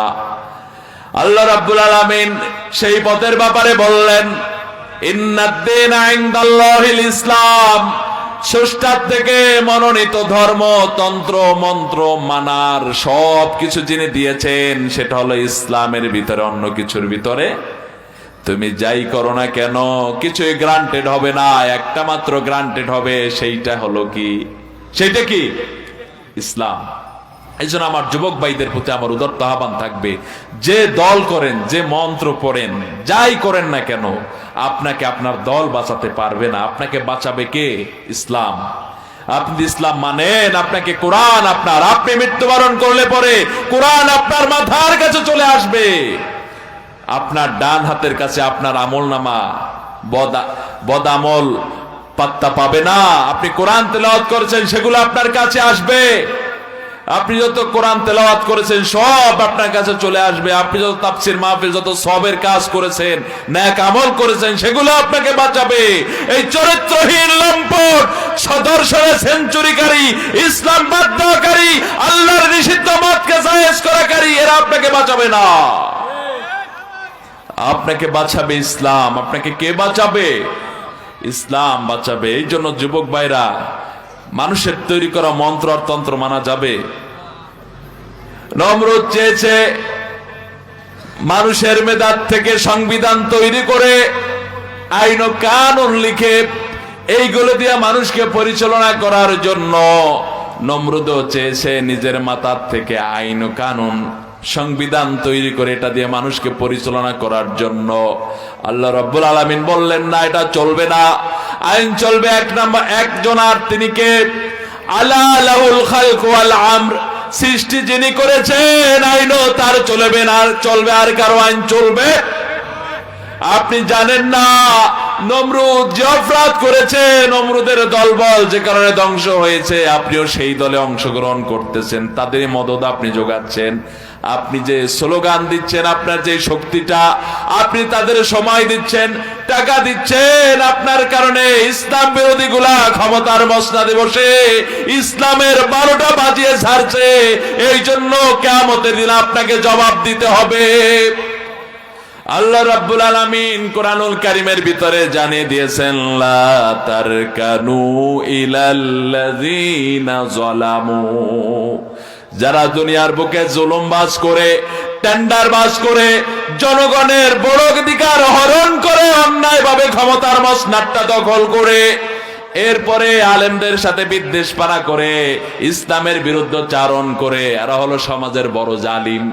আল্লাহ রাব্বুল আলামিন সেই পথের ব্যাপারে বললেন, ইন্নাদ-দীনা ইনদাল্লাহিল ইসলাম। স্রষ্টার থেকে মনোনীত ধর্ম, তন্ত্র মন্ত্র মানার সব কিছু যিনি দিয়েছেন সেটা হলো ইসলামের ভিতরে। অন্য কিছুর ভিতরে তুমি যাই করো না কেন কিছুই গ্রান্টেড হবে না। একটা মাত্র গ্রান্টেড হবে, সেইটা হলো কি? সেইটা কি? ইসলাম। এই জন্য আমার যুবক ভাইদের প্রতি আমার উদাত্ত আহ্বান থাকবে, যে দল করেন, যে মন্ত্র পড়েন, যাই করেন না কেন, আপনাকে আপনার দল বাঁচাতে পারবে না। আপনাকে বাঁচাবে কে? ইসলাম। আপনি ইসলাম মানেন, আপনাকে কোরআন আপনি মৃত্যুবরণ করলে পরে কোরআন আপনার মাথার কাছে চলে আসবে। আপনার ডান হাতের কাছে আপনার আমলনামা, বদ আমল পাত্তা পাবে না। আপনি কোরআন তেলাওয়াত করেছেন, সেগুলো আপনার কাছে আসবে। আপনি যত কোরআন তেলাওয়াত করেছেন সব আপনার কাছে চলে আসবে। আপনি যত তাফসীর মাহফিল, যত সবের কাজ করেছেন, নেক আমল করেছেন, সেগুলো আপনাকে বাঁচাবে। এই চরিত্রহীন লম্পট, সদর্শনে সেঞ্চুরিকারী, ইসলাম বাধ্যকারী, আল্লাহর নিষিদ্ধ মতকে জায়েজ করাকারী, এরা আপনাকে বাঁচাবে না। আপনাকে বাঁচাবে ইসলাম। আপনাকে কে বাঁচাবে? ইসলাম বাঁচাবে। এই জন্য যুবক ভাইরা, মানুষের তৈরি করা মন্ত্র আর তন্ত্র মানা যাবে? নমরুদ চেয়েছে মানুষের মেধার থেকে সংবিধান তৈরি করে আইন ও কানুন লিখে এইগুলো দিয়ে মানুষকে পরিচালনা করার জন্য নমরুদও চেয়েছে নিজের মাথার থেকে আইন ও কানুন সংবিধান তৈরি করে এটা দিয়ে মানুষকে পরিচালনা করার জন্য। আল্লাহ রাব্বুল আলামিন বললেন না, এটা চলবে না। আইন চলবে একজনার, তিনি কে? আলা লাহুল খালকু ওয়াল আমর, সৃষ্টি যিনি করেছেন আইনও তার চলবে না, চলবে আর কারো আইন চলবে? আপনি জানেন না নমরুদ যে অপরাধ করেছে, নমরুদের দলবল যে কারণে ধ্বংস হয়েছে, আপনিও সেই দলে অংশগ্রহণ করতেছেন, তাদের মদত আপনি যোগাচ্ছেন। আপনি যে স্লোগান দিচ্ছেন, আপনার যে শক্তিটা, আপনি তাদের সময় দিচ্ছেন, টাকা দিচ্ছেন, আপনার কারণে ইসলাম বিরোধী গুলা ক্ষমতার মসনদে বসে ইসলামের 12টা বাজিয়ে ছাড়ছে। এই জন্য কিয়ামতের দিন আপনাকে জবাব দিতে হবে। আল্লাহ রাব্বুল আলামিন কোরআনুল কারীমের ভিতরে জানিয়ে দিয়েছেন, লা তারকানু ইলাল্লাযীনা যালামু, যারা দুনিয়ার বুকে জুলুমবাজ করে, টেন্ডারবাজ করে, জনগণের বড় অধিকার হরণ করে, অন্যায়ভাবে ক্ষমতার মসনদটা দখল করে, এরপরে আলেমদের সাথে বিদ্বেষপানা করে, ইসলামের বিরুদ্ধে চারণ করে, এরা হলো সমাজের বড় জালিম।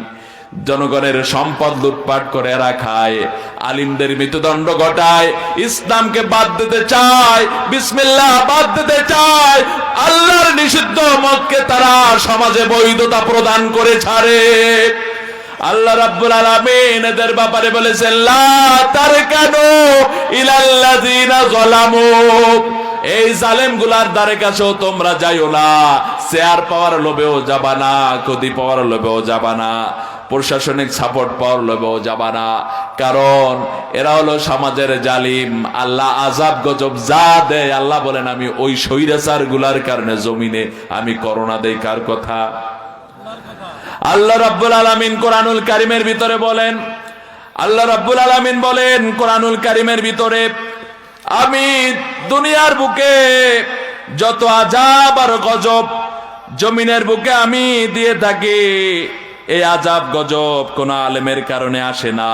জনগণের সম্পদ লুটপাট করে এরা খায়, আলিমদের মৃত্যুদণ্ড ঘটায়, ইসলামকে বাদ দিতে চায়, বিসমিল্লাহ বাদ দিতে চায়, আল্লাহর নিষিদ্ধ মতকে তারা সমাজে বৈধতা প্রদান করে ছাড়ে। আল্লাহ রাব্বুল আলামিন এদের ব্যাপারে বলেছেন, লা তারকানু ইলাল্লাযীনা যালামু, এই জালেম গুলার দ্বারে কাছেও তোমরা যাইও না, শেয়ার পাওয়ার লোভেও যাবা না, গদি পাওয়ার লোভেও যাবা না, প্রশাসনিক সাপোর্ট পাওয়ার লোভেও যাবা না, কারণ এরা হলো সমাজের জালিম। আল্লাহ আযাব গজব যা দেয়, আল্লাহ বলেন আমি ওই স্বৈরাচার গুলার কারণে জমিনে আমি করোনা দেই। কার কথা? আল্লাহ রাব্বুল আলামিন কোরআনুল কারীমের ভিতরে বলেন, আল্লাহ রাব্বুল আলামিন বলেন কোরআনুল কারীমের ভিতরে, আমি দুনিয়ার বুকে যত আযাব আর গজব জমিনের বুকে আমি দিয়ে থাকি, এই আযাব গজব কোন আলেমের কারণে আসে না।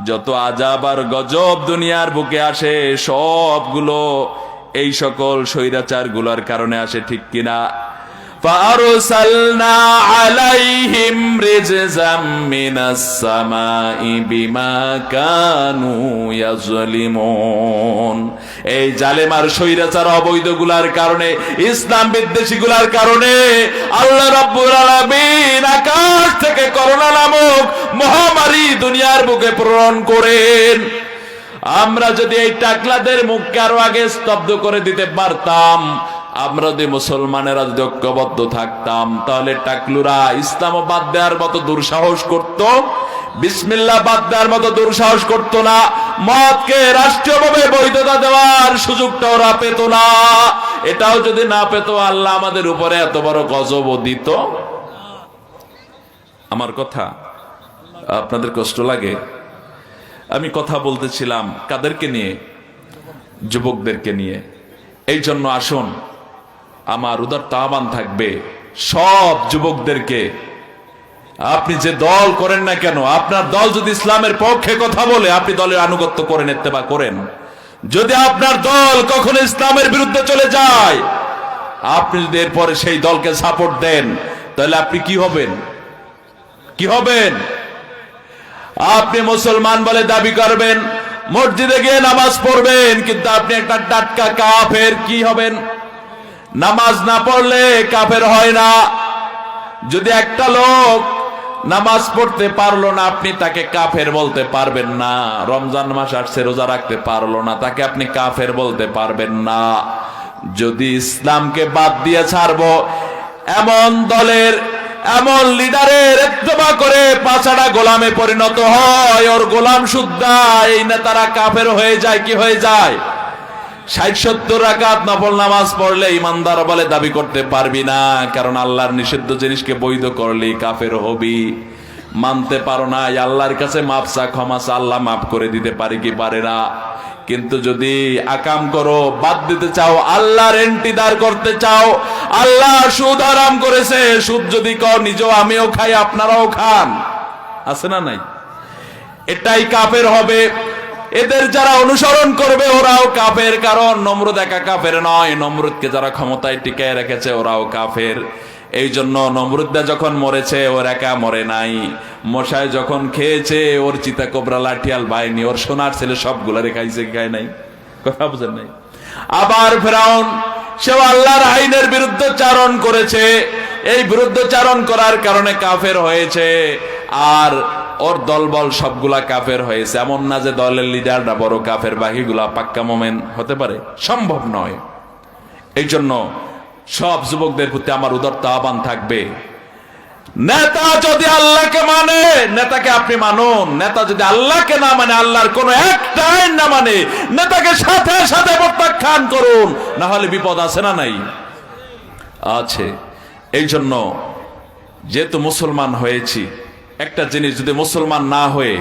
যত আযাব আর গজব দুনিয়ার বুকে আসে সবগুলো এই সকল স্বৈরাচার গুলোর কারণে আসে, ঠিক কিনা? فَأَرْسَلْنَا عَلَيْهِمْ رِجْزًا مِّنَ السَّمَاءِ بِمَا كَانُوا يَظْلِمُونَ। এই জালেম আর স্বৈরাচার অবৈধ গুলার কারণে, ইসলাম বিদ্বেষী গুলার কারণে আল্লাহ রাব্বুল আলামিন আকাশ থেকে করোনা নামক মহামারী দুনিয়ার বুকে প্রেরণ করেন। আমরা যদি এই টাকলাদের মুখকে আরো আগে স্তব্ধ করে দিতে পারতাম, আমরা যদি মুসলমানেরা যদি ঐক্যবদ্ধ থাকতাম, তাহলে টাকলুরা ইসলাম বাদ দেওয়ার মতো দুঃসাহস করত, বিসমিল্লাহ বাদ দেওয়ার মতো দুঃসাহস করত না, মদকে রাষ্ট্রীয়ভাবে বৈধতা দেওয়ার সুযোগটা ওরা পেত না। এটাও যদি না পেত, আল্লাহ আমাদের উপরে এত বড় গজব দিত। আমার কথা আপনাদের কষ্ট লাগে? আমি কথা বলতেছিলাম কাদেরকে নিয়ে? যুবকদেরকে নিয়ে। এই জন্য আসুন, আমার উদারত আহ্বান থাকবে সব যুবকদেরকে, আপনি যে দল করেন না কেন, আপনার দল যদি ইসলামের পক্ষে কথা বলে, আপনি দলের আনুগত্য করেন, ইত্তেবা করেন। যদি আপনার দল কখনো ইসলামের বিরুদ্ধে চলে যায়, আপনি যদি এরপরে সেই দলকে সাপোর্ট দেন, তাহলে আপনি কি হবেন? কি হবেন? আপনি মুসলমান বলে দাবি করবেন, মসজিদে গিয়ে নামাজ পড়বেন, কিন্তু আপনি একটা টাটকা কাফের। কি হবেন? নামাজ না পড়লে কাফের হয় না। যদি একটা লোক নামাজ পড়তে পারলো না, আপনি তাকে কাফের বলতে পারবেন না। রমজান মাস আসছে, রোজা রাখতে পারলো না, তাকে আপনি কাফের বলতে পারবেন না। যদি ইসলামকে বাদ দিয়ে ছাড়বো এমন দলের, এমন লিডারের ইত্তেবা করে পাঁচটা গোলামে পরিণত হয়, ওর গোলাম সুদ্ধা এই নেতারা কাফের হয়ে যায়। কি হয়ে যায়? 60-70 রাকাত নফল নামাজ পড়লে ইমানদার বলে দাবি করতে পারবি না, কারণ আল্লাহর নিষিদ্ধ জিনিসকে বৈধ করলেই কাফের হবি। মানতে পারো না, আল্লাহর কাছে মাপ চা, ক্ষমা চা, আল্লাহ মাফ করে দিতে পারে কি পারে না। কিন্তু যদি আকাম করো, বাদ দিতে চাও, আল্লাহর এন্টিদার করতে চাও, আল্লাহ সুদ হারাম করেছে, সুদ যদি কও নিজেও আমিও খাই, আপনারাও খান, আছে না নাই? এটাই কাফের হবে। এদের যারা অনুসরণ করবে ওরাও কাফের, কারণ নমরুদ একা কাফের নয়, নমরুদকে যারা ক্ষমতায় টিকায় রেখেছে ওরাও কাফের। এই জন্য নমরুদা যখন মরেছে ওর একা মরে নাই, মশায় যখন খেয়েছে ওর চিতা কোবরা লাঠিয়াল বাহিনী ওর সোনার ছেলে সবগুলা রেখাইছে, খায় নাই, কথা বুঝেন নাই। আবার ফেরাউন সেও আল্লাহর আইনের বিরুদ্ধচারণ করেছে, এই বিরুদ্ধচারণ করার কারণে কাফের হয়েছে, আর ওর দলবল সবগুলা কাফের হয়েছে। এমন না যে দলের লিডাররা বড় কাফের, বাকিগুলা পাক্কা মোমেন হতে পারে, সম্ভব নয়। এই জন্য সব যুবকদের প্রতি আমার উদারত আহ্বান থাকবে, নেতা যদি আল্লাহকে মানে নেতাকে আপনি মানুন, নেতা যদি আল্লাহকে না মানে, আল্লাহর কোন একটা আইন না মানে, নেতাকে সাথে সাথে প্রত্যাখ্যান করুন, না হলে বিপদ আছে না নাই? আছে। এই জন্য যেহেতু মুসলমান হয়েছি, একটা জিনিস যদি মুসলমান না হয়ে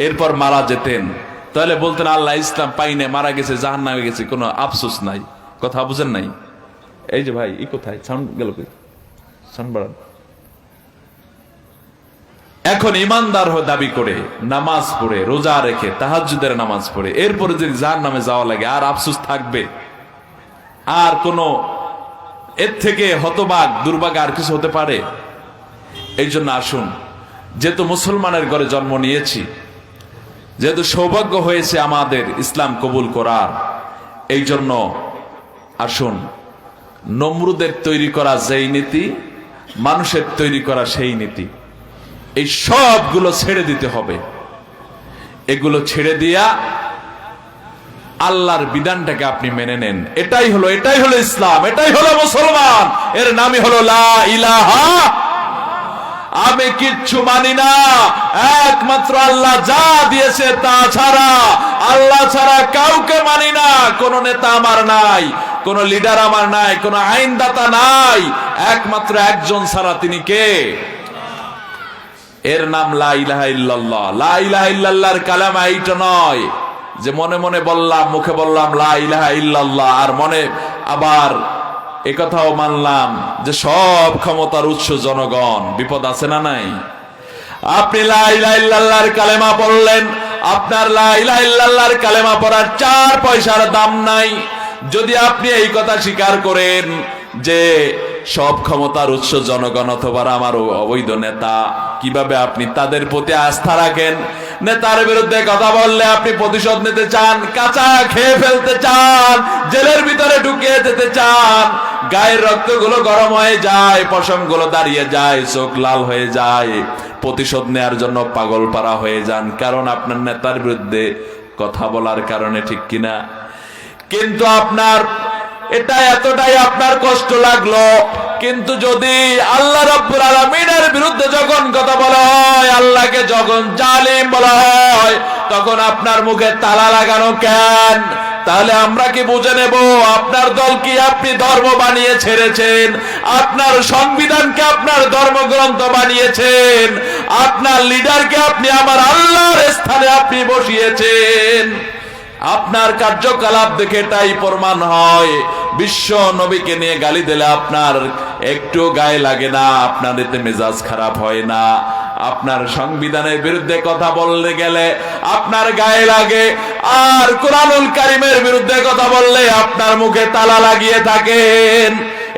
এরপর মারা যেতেন তাহলে বলতেন আল্লাহ ইসলাম পাইনে মারা গেছে, জাহান্নামে গেছে, কোনো আফসোস নাই। কথা বুঝেন নাই? এই যে ভাই ই কোথায় সাউন্ড গেল, সাউন্ড বাড়ান। এখন ইমানদার হয়ে দাবি করে নামাজ পড়ে রোজা রেখে তাহাজ্জুদের নামাজ পড়ে এরপরে যদি জাহান্নামে যাওয়া লাগে আর আফসোস থাকবে? আর কোন এর থেকে হতবাক দুর্ভাগ্য আর কিছু হতে পারে? এই জন্য আসুন, যেহেতু মুসলমানের ঘরে জন্ম নিয়েছি, যেহেতু সৌভাগ্য হয়েছে আমাদের ইসলাম কবুল করার, এই জন্য আসুন নমরুদের তৈরি করা যেই নীতি, মানুষের তৈরি করা সেই নীতি, এই সবগুলো ছেড়ে দিতে হবে। এগুলো ছেড়ে দিয়া আল্লাহর বিধানটাকে আপনি মেনে নেন। এটাই হলো ইসলাম, এটাই হলো মুসলমান। এর নামই হলো লা ইলাহা। আমি কিচ্ছু মানি না, একমাত্র আল্লাহ যা দিয়েছে তা ছাড়া, আল্লাহ ছাড়া কাউকে মানি না। কোন নেতা আমার নাই, কোন লিডার আমার নাই, কোন আইনদাতা নাই, একমাত্র একজন ছাড়া। তিনি কে? এর নাম লা ইলাহা ইল্লাল্লাহ। লা ইলাহা ইল্লাল্লাহর কালেমা এইটা নয় যে মনে মনে বললাম, মুখে বললাম লা ইলাহা ইল্লাল্লাহ, আর মনে আবার একথাও মানলাম যে সব ক্ষমতার উৎস জনগণ। বিপদ আছে না নাই? আপনি লা ইলাহা ইল্লাল্লাহর কালেমা পড়লেন, আপনার লা ইলাহা ইল্লাল্লাহর কালেমা পড়ার 4 পয়সার দাম নাই। যদি আপনি এই কথা স্বীকার করেন যে সব ক্ষমতার উৎস জনগণ অথবা আমার অবৈধ নেতা, কিভাবে আপনি তাদের প্রতি আস্থা রাখেন? নেতার বিরুদ্ধে কথা বললে আপনি প্রতিশোধ নিতে চান, কাঁচা খেয়ে ফেলতে চান, জেলের ভিতরে ঢুকিয়ে যেতে চান, গায়ের রক্তগুলো গরম হয়ে যায়, পশমগুলো দাঁড়িয়ে যায়, চোখ লাল হয়ে যায়, প্রতিশোধ নেয়ার জন্য পাগল পারা হয়ে যান, কারণ আপনার নেতার বিরুদ্ধে কথা বলার কারণে, ঠিক কিনা? কিন্তু আপনার এটা এতটাই আপনার কষ্ট লাগলো, কিন্তু যদি আল্লাহ রাব্বুল আলামিনের বিরুদ্ধে যখন কথা বলা হয়, আল্লাহকে যখন জালিম বলা হয়, তখন আপনার মুখে তালা লাগানো কেন? তাহলে আমরা কি বুঝে নেব আপনার দল কি আপনি ধর্ম বানিয়ে ছেড়েছেন, আপনার সংবিধানকে আপনার ধর্মগ্রন্থ বানিয়েছেন, আপনার লিডারকে আপনি আমার আল্লাহর স্থানে আপনি বসিয়েছেন। আপনার কার্যকলাপ দেখে তাই প্রমাণ হয়। বিশ্ব নবীকে নিয়ে গালি দিলে আপনার একটু গায়ে লাগে না, আপনার এতে মেজাজ খারাপ হয় না। আপনার সংবিধানের বিরুদ্ধে কথা বলতে গেলে আপনার গায়ে লাগে, আর কোরআনুল কারীমের বিরুদ্ধে কথা বললে আপনার মুখে তালা লাগিয়ে থাকেন।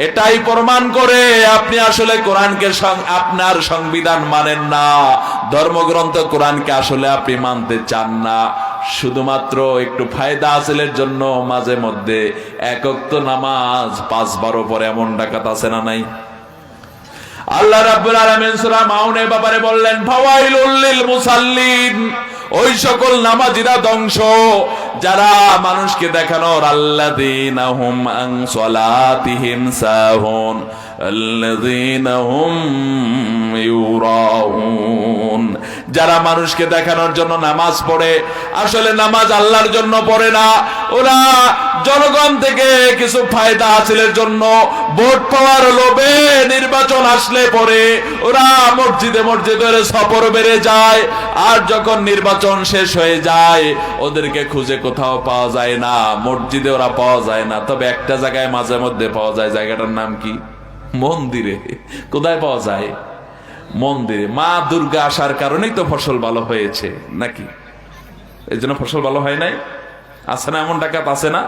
এটাই প্রমাণ করে আপনি আসলে কোরআনকে, আপনার সংবিধান মানেন না, ধর্মগ্রন্থ কোরআনকে আসলে আপনি মানতে চান না। শুধুমাত্র একটু ফায়দা হাসিলের জন্য মাঝে মধ্যে এক ওয়াক্ত নামাজ 5-12 পরে এমন ডাকাত আছে না নাই? আল্লাহ রাব্বুল আলামিন সূরা মাউনের ব্যাপারে বললেন, ফাওয়াইলুল লিল মুসাল্লিন, ওই সকল নামাজীরা ধ্বংস যারা মানুষকে দেখানোর, আল্লাযীনা হুম আন সালাতিহিম সাহুন আল্লাযীনা হুম ইউরাউন, যারা মানুষকে দেখানোর জন্য নামাজ পড়ে, আসলে নামাজ আল্লাহর জন্য পড়ে না, ওরা জনগণ থেকে কিছু ফায়দা হাসিলের জন্য, ভোট পাওয়ার লোভে, নির্বাচন আসলে পরে ওরা মসজিদে মসজিদে সফর বেড়ে যায়, আর যখন নির্বাচন শেষ হয়ে যায় ওদেরকে খুঁজে কোথাও পাওয়া যায় না, মসজিদে ওরা পাওয়া যায় না, তবে একটা জায়গায় মাঝে মধ্যে পাওয়া যায়। জায়গাটার নাম কি? মন্দিরে। কোথায় পাওয়া যায়? মন্দিরে। মা দুর্গা আসার কারণেই তো ফসল ভালো হয়েছে নাকি? এই জন্য ফসল ভালো হয় নাই? আছে না এমন ডাকাত? আছে না?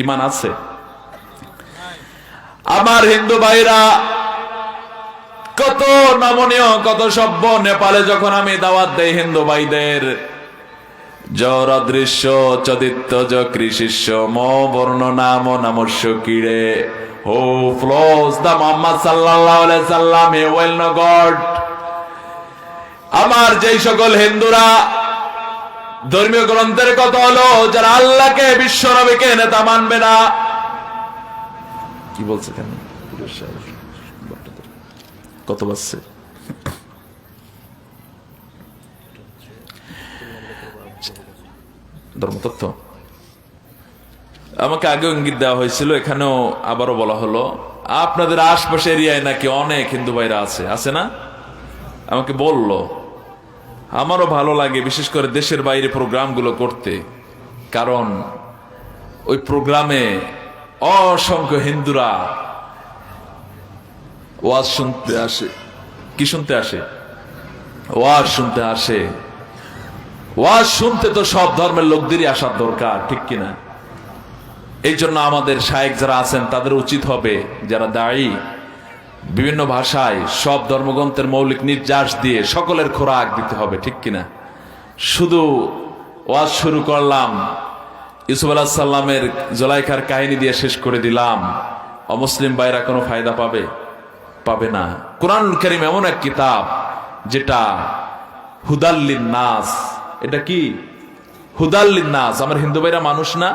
ইমান আছে। আমার হিন্দু ভাইরা কত নমনীয়, কত সভ্য। নেপালে যখন আমি দাওয়াত দেই হিন্দু ভাইদের, জর অদৃশ্য চদিত্য কৃষিস্য মো বর্ণনা মো নমস্য কিরে হো ফ্লোস দা মুহাম্মদ সাল্লাল্লাহু আলাইহি সাল্লাম হি ওয়েল নো গড। আমার যেই সকল হিন্দুরা ধর্মীয় গ্রন্থের কথা হলো যারা আল্লাহকে বিশ্ব নবীকে নেতা মানবে না, কি বলছে কেন কত বাজছে? ধর্মতত্ত্ব আমাকে আগে ইঙ্গিত দেওয়া হয়েছিল, এখানেও আবারও বলা হলো আপনাদের আশপাশে এরিয়ায় নাকি অনেক হিন্দু ভাইরা আছে, আছে না? আমাকে বলল। আমারও ভালো লাগে বিশেষ করে দেশের বাইরে প্রোগ্রামগুলো করতে, কারণ ওই প্রোগ্রামে অসংখ্য হিন্দুরা ওয়াজ শুনতে আসে। কি শুনতে আসে? ওয়াজ শুনতে আসে। ওয়াজ শুনতে তো সব ধর্মের লোকদেরই আসার দরকার, ঠিক কিনা? এই জন্য আমাদের শায়েখ যারা আছেন তাদের উচিত হবে, যারা দায়ী, বিভিন্ন ভাষায় সব ধর্মগ্রন্থের মৌলিক নির্যাস দিয়ে সকলের খোরাক দিতে হবে, ঠিক কিনা? শুধু ওয়াজ শুরু করলাম, ইউসুফ আলাইহিস সালামের জুলাইখার কাহিনী দিয়ে শেষ করে দিলাম, অমুসলিম ভাইরা কোনো ফায়দা পাবে? পাবে না। কুরআনুল কারীম এমন এক কিতাব যেটা হুদাল্লিন নাস। এটা কি? হুদাল্লিন নাস। আমার হিন্দু ভাইরা মানুষ না?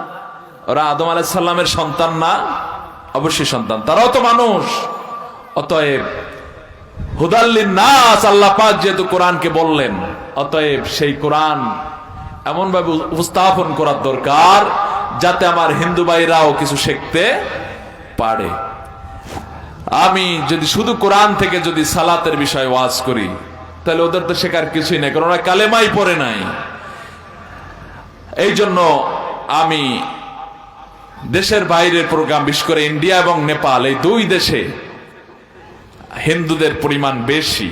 ওরা আদম আলাইহিস সালামের সন্তান না? অবশ্যই সন্তান, তারাও তো মানুষ। অতএব হুদাল্লিন নাস আল্লাহ পাক যেহেতু কোরআনকে বললেন, অতএব সেই কোরআন এমন ভাবে উপস্থাপন করার দরকার যাতে আমার হিন্দু ভাইরাও কিছু শিখতে পারে। আমি যদি শুধু কোরআন থেকে যদি সালাতের বিষয়ে ওয়াজ করি, তাহলে ওদের তো শেখার কিছুই নেই, কারণ ওরা কালেমাই পড়ে নাই। এই জন্য আমি দেশের বাইরের প্রোগ্রাম, বিশেষ করে ইন্ডিয়া এবং নেপাল, এই দুই দেশে হিন্দুদের পরিমাণ বেশি,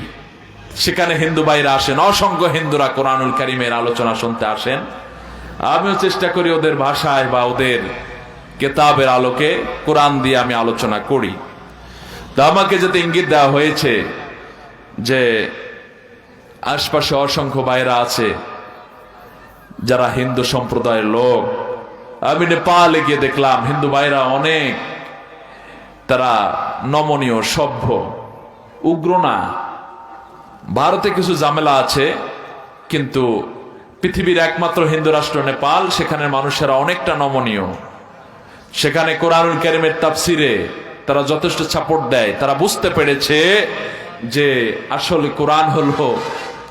সেখানে হিন্দু ভাইরা আসেন, অসংখ্য হিন্দুরা কোরআনুল কারীমের আলোচনা শুনতে আসেন। আমিও চেষ্টা করি ওদের ভাষায় বা ওদের কেতাবের আলোকে কোরআন দিয়ে আমি আলোচনা করি। তো আমাকে যাতে ইঙ্গিত দেওয়া হয়েছে যে আশপাশে অসংখ্য ভাইরা আছে যারা হিন্দু সম্প্রদায়ের লোক। আমি নেপালে গিয়ে দেখলাম হিন্দু ভাইরা অনেক, তারা নমনীয়, সভ্য, উগ্র না। ভারতে কিছু ঝামেলা আছে, কিন্তু পৃথিবীর একমাত্র হিন্দু রাষ্ট্র নেপাল, সেখানের মানুষেরা অনেকটা নমনীয়। সেখানে কোরআনুল কারীমের তাফসিরে তারা যথেষ্ট সাপোর্ট দেয়। তারা বুঝতে পেরেছে যে আসলে কোরআন হলো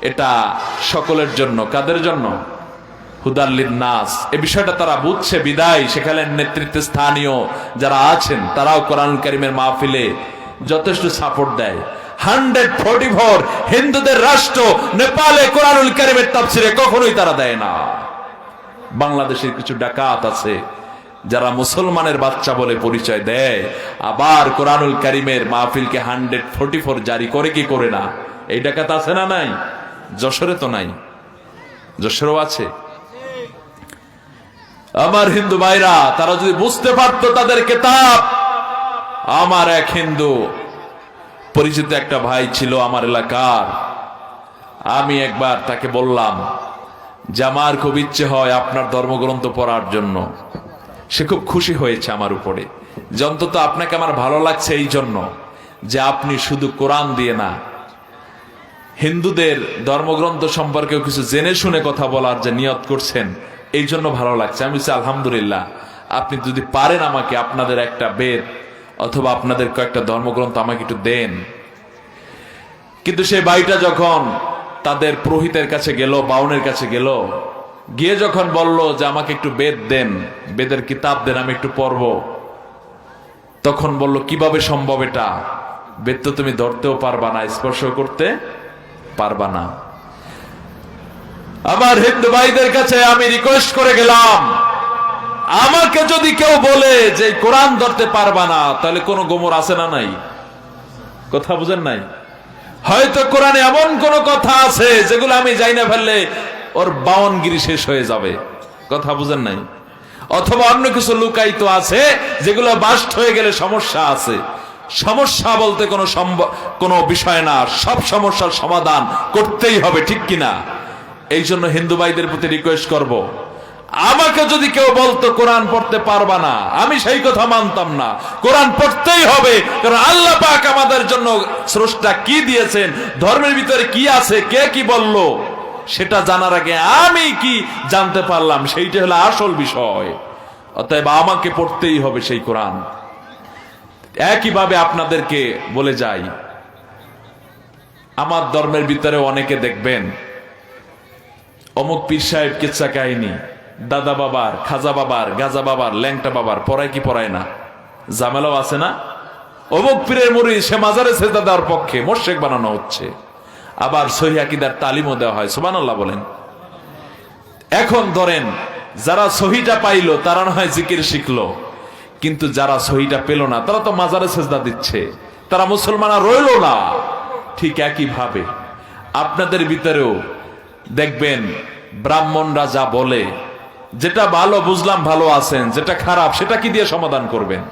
এটা সকলের জন্য। কাদের জন্য? হুদাল্লিন নাস। এই বিষয়টা তারা বুঝছে বিদায় সেখানে নেতৃত্বে স্থানীয় যারা আছেন তারাও কোরআনুল কারীমের মাহফিলে যথেষ্ট সাপোর্ট দেয়। 144 হিন্দুদের রাষ্ট্র নেপালে কোরআনুল কারীমের তাফসিরে কখনোই তারা দেয় না। বাংলাদেশের কিছু ডাকাত আছে যারা মুসলমানের বাচ্চা বলে পরিচয় দেয়, আবার কোরআনুল কারীমের মাহফিলকে 144 জারি করে কি করে না? এই ডাকাত আছে না নাই? যশোরে তো নাই, যশোরেও আছে। আমার হিন্দু ভাইরা তারা যদি বুঝতে পারতো তাদের কিতাব। আমার এক হিন্দু পরিচিত একটা ভাই ছিল আমার এলাকার, আমি একবার তাকে বললাম যে আমার খুব ইচ্ছে হয় আপনার ধর্মগ্রন্থ পড়ার জন্য। সে খুব খুশি হয়েছে আমার উপরে, যে অন্তত আপনাকে আমার ভালো লাগছে এই জন্য যে আপনি শুধু কোরআন দিয়ে না, হিন্দুদের ধর্মগ্রন্থ সম্পর্কেও কিছু জেনে শুনে কথা বলার যে নিয়ত করছেন, এই জন্য ভালো লাগছে। আমি বলছি আলহামদুলিল্লাহ, আপনি যদি পারেন আমাকে আপনাদের একটা বেদ অথবা আপনাদের কয়েকটা ধর্মগ্রন্থ আমাকে একটু দেন। কিন্তু সেই ভাইটা যখন তাদের পুরোহিতের কাছে গেল, বাউনের কাছে গেল, গিয়ে যখন বলল যে আমাকে একটু বেদ দেন, বেদের কিতাব দেন, আমি একটু পড়ব, তখন বলল কিভাবে সম্ভব এটা? বেদ তো তুমি ধরতেও পারবা না, স্পর্শ করতে পারবা না। আমার হিন্দু ভাইদের কাছে আমি রিকোয়েস্ট করে গেলাম, আমাকে যদি কেউ বলে যে কোরআন ধরতে পারবা না, তাহলে কোন গোমর আছে না নাই? কথা বুঝেন নাই? হয়তো কোরআনে এমন কোন কথা আছে যেগুলো আমি যাই না ফেললে ওর বাওয়ানগিরি শেষ হয়ে যাবে। কথা বুঝেন নাই? অথবা অন্য কিছু লুকায়িত আছে যেগুলো বাস্ট হয়ে গেলে সমস্যা আছে। সমস্যা বলতে কোনো বিষয় না, সব সমস্যার সমাধান করতেই হবে, ঠিক কিনা? এই জন্য হিন্দু ভাইদের প্রতি রিকোয়েস্ট করব, আমাকে যদি কেউ বলতো কোরআন পড়তে পারবা না, আমি সেই কথা মানতাম না। কোরআন পড়তেই হবে, কারণ আল্লাহ পাক আমাদের জন্য স্রষ্টা কি দিয়েছেন, ধর্মের ভিতরে কি আছে, কে কি বলল, সেটা জানার আগে আমি কি জানতে পারলাম, সেইটা হলো আসল বিষয়। অতএব আমাকে পড়তেই হবে সেই কোরআন। একইভাবে আপনাদেরকে বলে যাই, আমার ধর্মের ভিতরে অনেকে দেখবেন অমুক পীর সাহেব কিচ্ছা কাহিনী, দাদা বাবার, খাজা বাবার, গাজা বাবার, ল্যাংটা বাবার, পড়ায় কি পড়ায় না, ঝামেলাও আছে না? অমুক পীরের মুরিদ, সে মাজারে সেজদা দেওয়ার পক্ষে, মোশরেক বানানো হচ্ছে। আবার সহিহ আকীদার তালিমও দেওয়া হয়, সুবহানাল্লাহ বলেন। এখন ধরেন যারা সহিটা পাইলো তারা না হয় জিকির শিখলো, কিন্তু যারা সহিটা পেল না তারা তো মাজারে সেজদা দিচ্ছে, তারা মুসলমান রইল না। ঠিক একই ভাবে আপনাদের ভিতরেও দেখবেন ব্রাহ্মণরা যা বলে, যেটা ভালো বুঝলাম ভালো আছেন, যেটা খারাপ সেটা কি দিয়ে সমাধান করবেন?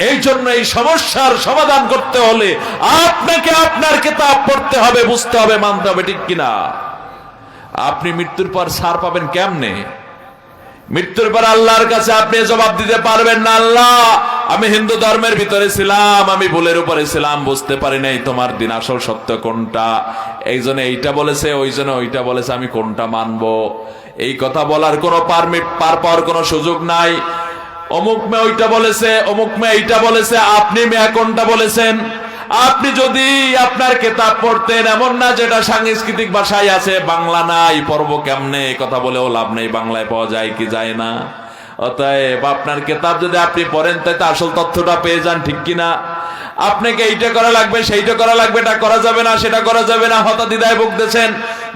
এই জন্য এই সমস্যার সমাধান করতে হলে আপনাকে আপনার কিতাব পড়তে হবে, বুঝতে হবে, মানতে হবে, ঠিক কিনা? আপনি মৃত্যুর পর ছাড় পাবেন কেমনে? মৃত্যুর পর আল্লাহর কাছে আপনি জবাব দিতে পারবেন না, আল্লাহ আমি হিন্দু ধর্মের ভিতরে ছিলাম, আমি ভুলের উপরে ছিলাম, বুঝতে পারি নাই তোমার দিন আসল সত্য কোনটা, এই জন্য এইটা বলেছে, ওই জন্য ওইটা বলেছে, আমি কোনটা মানবো? এই কথা বলার কোনো পার পাওয়ার কোনো সুযোগ নাই। অমুক মেয়ে ওইটা বলেছে, অমুক মেয়ে এইটা বলেছে, আপনি মেয়ে কোনটা বলেছেন? আপনি যদি আপনার কিতাব পড়তেন, এমন না যেটা সাংস্কৃতিক ভাষায় আছে, বাংলা নাই, পড়ব কেমনে, এই কথা বলেও লাভ নেই, বাংলায় পাওয়া যায় কি যায় না। অতএব আপনার কিতাব যদি আপনি পড়েন তাতে আসল তথ্যটা পেয়ে যান, ঠিক কিনা? আপনাকে এইটা করা লাগবে, সেইটা করা লাগবে, এটা করা যাবে না, সেটা করা যাবে না, হতাদ্বিধায় ভুগতেছেন।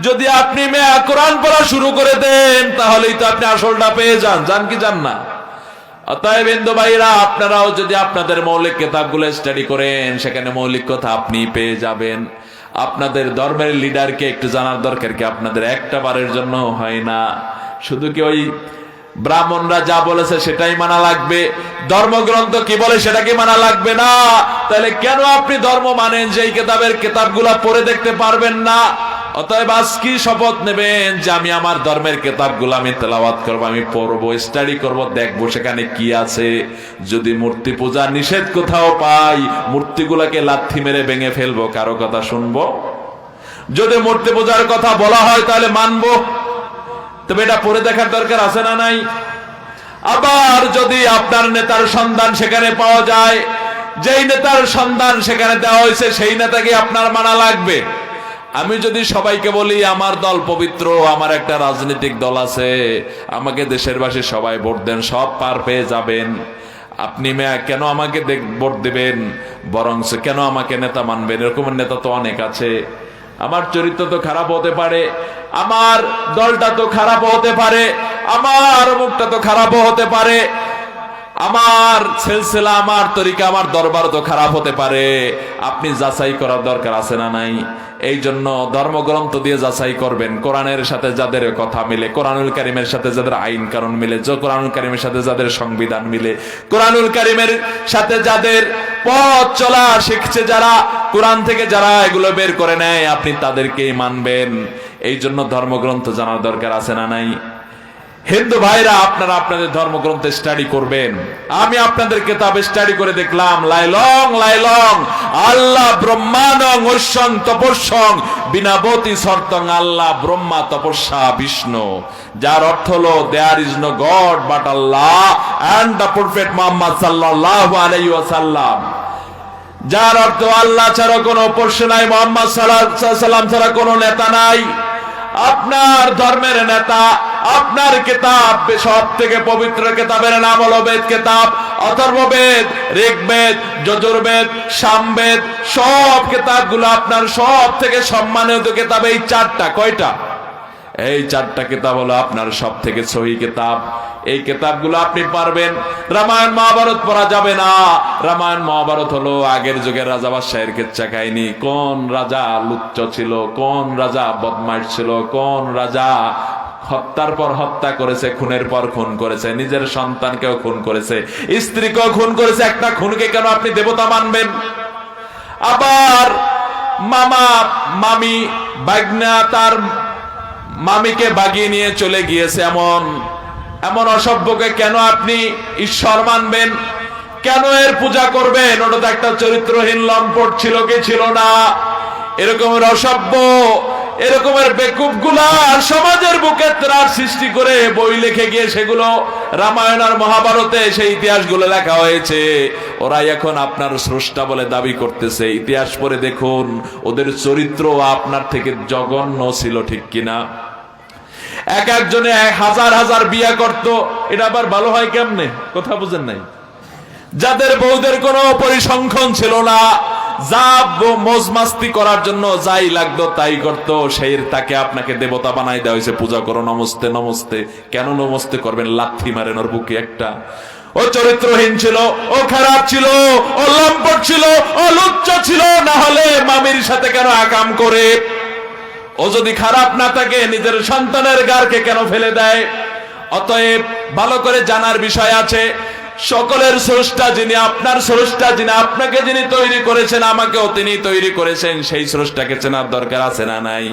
যদি আপনি কোরআন পড়া শুরু করে দেন তাহলেই তো আপনি আসলটা পেয়ে যান, জান কি জান না? অতএব হিন্দু ভাইরা, আপনারাও যদি আপনাদের মৌলিক কিতাবগুলো স্টাডি করেন, সেখানে মৌলিক কথা আপনি পেয়ে যাবেন। আপনাদের ধর্মের লিডারকে একটু জানার দরকার কি? আপনাদের একটা বারের জন্য হয় না, শুধু কি ওই ব্রাহ্মণরা যা বলেছে সেটাই মানা লাগবে, ধর্মগ্রন্থ কি বলে সেটা কি মানা লাগবে না? তাহলে কেন আপনি ধর্ম মানেন যে এই কিতাবগুলা পড়ে দেখতে পারবেন না? অতএব আজকে শপথ নেবেন যে আমি আমার ধর্মের কিতাবগুলো আমি তেলাওয়াত করবো, আমি পড়বো, স্টাডি করবো, দেখবো সেখানে কি আছে। যদি মূর্তি পূজা নিষেধ কোথাও পাই, মূর্তিগুলাকে লাথি মেরে ভেঙে ফেলবো, কারো কথা শুনবো? যদি মূর্তি পূজার কথা বলা হয় তাহলে মানবো, তবে এটা পড়ে দেখার দরকার আছে না নাই? আবার যদি আপনার নেতার সন্ধান সেখানে পাওয়া যায়, যেই নেতার সন্ধান সেখানে দেওয়া হয়েছে সেই নেতাকে আপনার মানা লাগবে। আমি যদি সবাইকে বলি আমার দল পবিত্র, আমার একটা রাজনৈতিক দল আছে, আমাকে দেশের বাসী সবাই ভোট দেন, সব পার পেয়ে যাবেন, আপনি কেন আমাকে ভোট দিবেন? বরঞ্চ কেন আমাকে নেতা মানবেন? এরকম নেতা তো অনেক আছে। আমার চরিত্র তো খারাপ হতে পারে, আমার দলটা তো খারাপ হতে পারে, আমার মুখটা তো খারাপ হতে পারে, আমার সিলসিলা, আমার তরিকা, আমার দরবার তো খারাপ হতে পারে। আপনি যাচাই করার দরকার আছে না নাই? এই জন্য ধর্মগ্রন্থ দিয়ে যাচাই করবেন, কোরআনের সাথে যাদের কথা মিলে, কোরআনুল কারীমের সাথে যাদের আইন কানুন মিলে, কোরআনুল কারীমের সাথে যাদের সংবিধান মিলে, কোরআনুল কারীমের সাথে যাদের পথ চলা শিখছে, যারা কোরআন থেকে যারা এগুলো বের করে নেয়, আপনি তাদেরকেই মানবেন। এই জন্য ধর্মগ্রন্থ জানার দরকার আছে না নাই? হিন্দু ভাইরা, আপনারা আপনাদের ধর্মগ্রন্থ স্টাডি করবেন। আমি আপনাদের কিতাব স্টাডি করে দেখলাম, লাইলং আল্লাহ ব্রহ্মানং ঐশ্বং তপস্যং বিনাবতী সর্তং, আল্লাহ ব্রহ্মা তপস্যা বিষ্ণু, যার অর্থ হলো there is no God but Allah and the prophet Muhammad সাল্লাল্লাহু আলাইহি ওয়াসাল্লাম, যার অর্থ আল্লাহ ছাড়া কোনো উপাস্য নাই, মুহাম্মদ সাল্লাল্লাহু আলাইহি ওয়াসাল্লাম ছাড়া কোনো নেতা নাই। আপনার ধর্মের নেতা, আপনার কিতাব, সব থেকে পবিত্র কিতাবের নাম হলো বেদ কিতাব, অথর্ববেদ, ঋগ্বেদ, যজুর্বেদ, সামবেদ, সব কিতাবগুলো আপনার সব থেকে সম্মানিত কিতাব এই চারটা। কয়টা? এই 4টা কিতাব হলো আপনার সব থেকে সহি কিতাব। এই কিতাবগুলো আপনি পারবেন। রামায়ণ মহাভারত পড়া যাবে না। রামায়ণ মহাভারত হলো আগের যুগের রাজা বাদশাহের কিচ্ছা কাহিনী। কোন রাজা লুচ্চ ছিল, কোন রাজা বদমাশ ছিল, কোন রাজা হত্যার পর হত্যা করেছে, খুনের পর খুন করেছে, নিজের সন্তানকেও খুন করেছে, স্ত্রীকেও খুন করেছে। একটা খুনকে কেন আপনি দেবতা মানবেন? আবার মামা মামি বাগনা তার মামিকে বাগিয়ে নিয়ে চলে গিয়েছে, এমন অসভ্যকে কেন আপনি ঈশ্বর মানবেন? কেন এর পূজা করবেন? ওটা তো একটা চরিত্রহীন লম্পট ছিল কি ছিল না? এরকমের অসভ্য, এরকমের বেকুব গুলা সমাজের বুকে ত্রাস সৃষ্টি করে বই লিখে গিয়ে সেগুলো রামায়ণ আর মহাভারতে সেই ইতিহাসগুলো লেখা হয়েছে। ওরা এখন আপনার স্রষ্টা বলে দাবি করতেছে। ইতিহাস পড়ে দেখুন ওদের চরিত্র আপনার থেকে জঘন্য ছিল, ঠিক কিনা? এক একজনে 1000 বিয়া করত। এটা আবার ভালো হয় কেমনে? কথা বুঝেন নাই? যাদের বউদের কোনো পরিসংখ্যান ছিল না, যা মজমাস্তি করার জন্য যাই লাগতো তাই করতো, সেই তাকে আপনাকে দেবতা বানাই দেওয়া হয়েছে। পূজা করো, নমস্তে নমস্তে। কেন নমস্তে করবেন? লাথি মারেন ওর বুকে একটা। ও চরিত্রহীন ছিল, ও খারাপ ছিল, ও লম্পট ছিল, ও লুচ্চ ছিল, না হলে মামির সাথে কেন আকাম করে? ও যদি খারাপ না থাকে নিজের সন্তানের গারকে কেন ফেলে দেয়? অতএব ভালো করে জানার বিষয় আছে, সকলের স্রষ্টা যিনি, আপনার স্রষ্টা যিনি, আপনাকে যিনি তৈরি করেছেন, আমাকেও তিনি তৈরি করেছেন, সেই স্রষ্টাকে চেনার দরকার আছে না নাই?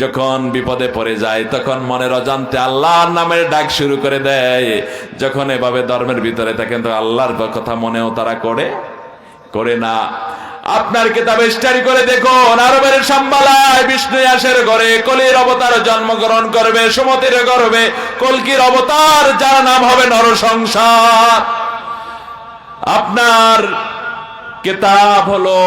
যখন বিপদে পড়ে যায় তখন মনের অজান্তে আল্লাহর নামের ডাক শুরু করে দেয়। যখন এভাবে ধর্মের ভিতরে থাকেন তো আল্লাহর কথা মনেও তারা করে না। আপনার কিতাবে স্টাডি করে দেখুন, আরবের সাম্বালায় বিষ্ণু ইয়াসের ঘরে কলির অবতার জন্মগ্রহণ করবে, সুমতির গর্ভে কলকির অবতার, যার নাম হবে নরসংসার। আপনার কিতাব হলো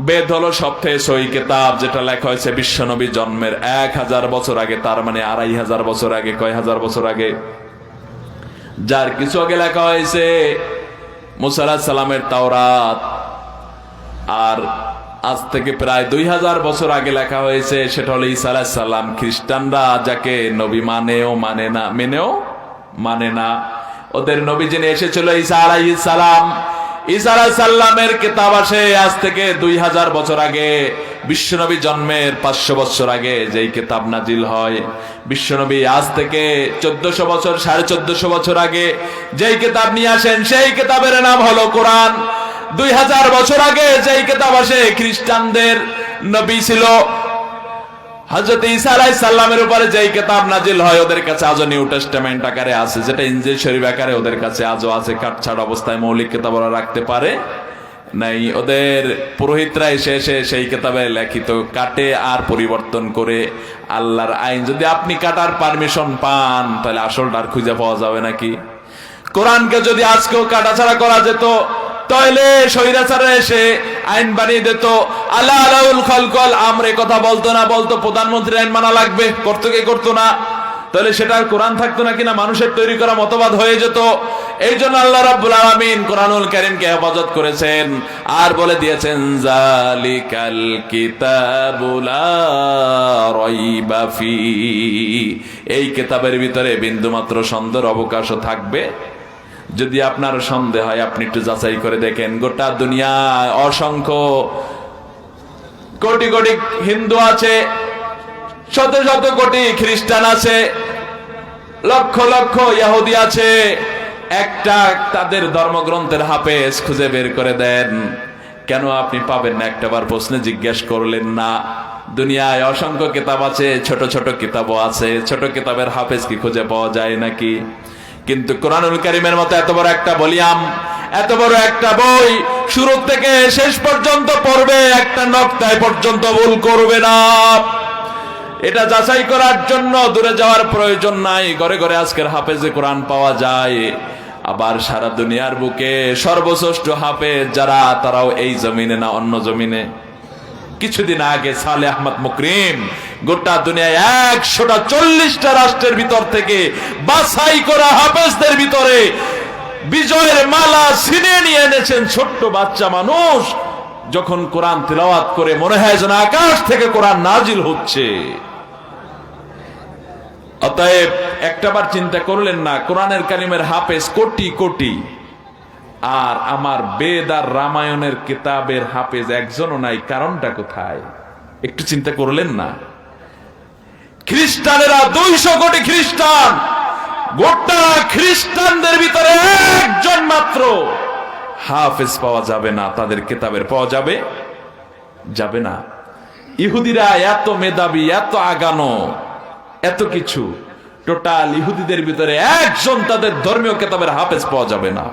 বেদ, হলো সবথেকে সহি কিতাব, যেটা লেখা হয়েছে বিশ্বনবী জন্মের 1000 বছর আগে। তার মানে 2500 বছর আগে। কয় হাজার বছর আগে? যার কিছু আগে লেখা হয়েছে মুসা আলাইহিস সালামের তাওরাত, আর আজ থেকে প্রায় 2000 বছর আগে লেখা হয়েছে সেটা হলো ঈসা আলাইহিস সালাম। খ্রিস্টানরা যাকে নবী মেনেও মানে না। ওদের নবী যিনি এসেছিল ঈসা আলাইহিস সালাম, ঈসা আলাইহিস সালামের কিতাব আসে আজ থেকে 2000 বছর আগে। বিশ্বনবী জন্মের 500 বছর আগে যেই কিতাব নাজিল হয়, বিশ্বনবী আজ থেকে 1400 বছর 1450 বছর আগে যেই কিতাব নিয়ে আসেন, সেই কিতাবের নাম হলো কোরআন। 2000 বছর আগে যেই কিতাব আসে, খ্রিস্টানদের নবী ছিল হযরত ঈসা আলাইহিস সালামের উপরে যেই কিতাব নাজিল হয়, ওদের কাছে আজও নিউ টেস্টামেন্ট আকারে আছে, যেটা ইনজিল শরীফ আকারে ওদের কাছে আজও আছে। কাটছাড় অবস্থায় মৌলিক কিতাব ওরা রাখতে পারে নাই। ওদের পুরোহিতরা এসে সেই কিতাবে লিখিত কাটে আর পরিবর্তন করে আল্লাহর আইন। যদি আপনি কাটার পারমিশন পান তাহলে আসলটা আর খুঁজে পাওয়া যাবে নাকি? কোরআনকে যদি আজকেও কাটাছাড়া করা যেত তাহলে স্বৈরাচাররা এসে আইন বানিয়ে দিত। আল্লাহ আলাউল খালকাল আমরে কথা বলতো না, বলতো প্রধানমন্ত্রী আইন মানা লাগবে, করতো কি করতো না? তাহলে সেটা আর কোরআন থাকতো না কিনা? মানুষের তৈরি করা মতবাদ হয়ে যেত। এই জন্য আল্লাহ রাব্বুল আলামিন কোরআনুল কারীমকে হেফাজত করেছেন আর বলে দিয়েছেন যালিকাল কিতাবু লা রাইবা ফি। এই কিতাবের ভিতরে বিন্দুমাত্র সন্দেহের অবকাশও থাকবে। যদি আপনার সন্দেহ হয় আপনি একটু যাচাই করে দেখেন, গোটা দুনিয়ায় অসংখ্য কোটি কোটি হিন্দু আছে, শত শত কোটি খ্রিস্টান আছে, লক্ষ লক্ষ ইহুদি আছে। একটা তাদের ধর্মগ্রন্থের হাফেজ খুঁজে বের করে দেন, কেন আপনি পাবেন না? একটাবার প্রশ্নে জিজ্ঞেস করলেন না? দুনিয়ায় অসংখ্য কিতাব আছে, ছোট ছোট কিতাবও আছে। ছোট কিতাবের হাফেজ কি খুঁজে পাওয়া যায় নাকি? কিন্তু কোরআনুল কারীমের মতো এত বড় একটা ভলিউম, এত বড় একটা বই, শুরু থেকে শেষ পর্যন্ত পড়বে, একটা নক্তায় পর্যন্ত ভুল করবে না। এটা যাচাই করার জন্য দূরে যাওয়ার প্রয়োজন নাই। ঘরে ঘরে আজকের হাফেজে কোরআন পাওয়া যায়। আবার সারা দুনিয়ার বুকে সর্বশ্রেষ্ঠ হাফেজ যারা, তারাও এই জমিনে না অন্য জমিনে। কিছুদিন আগে সালেহ আহমদ মুকরিম গোটা দুনিয়ায় 140টা রাষ্ট্রের ভিতর থেকে বাছাই করা হাফেজদের ভিতরে বিজয়ের মালা ছিনিয়ে নিয়ে এনেছেন। ছোট্ট বাচ্চা মানুষ যখন কোরআন তিলাওয়াত করে মনে হয় যেন আকাশ থেকে কোরআন নাজিল হচ্ছে। অতএব একটাবার চিন্তা করলেন না, কোরআনের কারিমের হাফেজ কোটি কোটি, আর আমার বেদ আর রামায়ণের কিতাবের হাফেজ একজনও নাই, কারণটা কোথায়? একটু চিন্তা করলেন না? খ্রিস্টানেরা 200 কোটি খ্রিস্টান, গোটা খ্রিস্টানদের ভিতরে একজন মাত্র হাফেজ পাওয়া যাবে না, তাদের কিতাবের পাওয়া যাবে যাবে না। ইহুদিরা এত মেধাবী, এত আগানো, এত কিছু, টোটাল ইহুদিদের ভিতরে একজন তাদের ধর্মীয় কিতাবের হাফেজ পাওয়া যাবে না।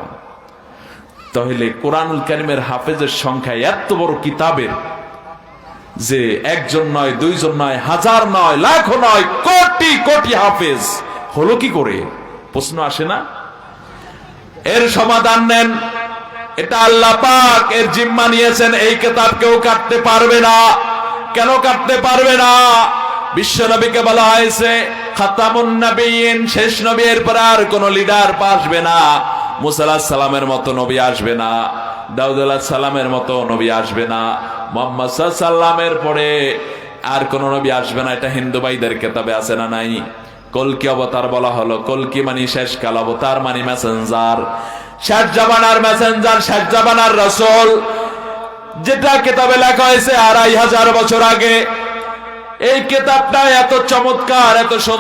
তাহলে কোরআনুল কারীমের হাফেজের সংখ্যা এত বড় কিতাবের, যে একজন নয়, দুইজন নয়, হাজার নয়, লাখও নয়, কোটি কোটি হাফেজ হলো কি করে? প্রশ্ন আসে না? এর সমাধান নেন। এটা আল্লাহ পাক এর জিম্মা নিয়েছেন, এই কিতাব কেউ কাটতে পারবে না। কেন কাটতে পারবে না? বিশ্ব নবীকে বলা হয়েছে খাতামুন নবিয়্যিন, শেষ নবী, এর পর আর কোন লিডার আসবে না। মুসা আলাইহিস সালামের মতো নবী আসবে না, দাউদ আলাইহিস সালামের মতো নবী আসবে না, মুহাম্মদ সাল্লাল্লাহু আলাইহি সাল্লামের পরে আর কোন নবী আসবে না। এটা হিন্দু ভাইদের কিতাবে আছে না নাই? কলকি অবতার বলা হলো, কলকি মানে শেষকাল, অবতার মানে মেসেঞ্জার, শেষ জামানার মেসেঞ্জার, শেষ জামানার রাসূল, যেটা কিতাবে লেখা হয়েছে 2500 বছর আগে। এই কিতাবটা এত চমৎকার, এত সুন্দর।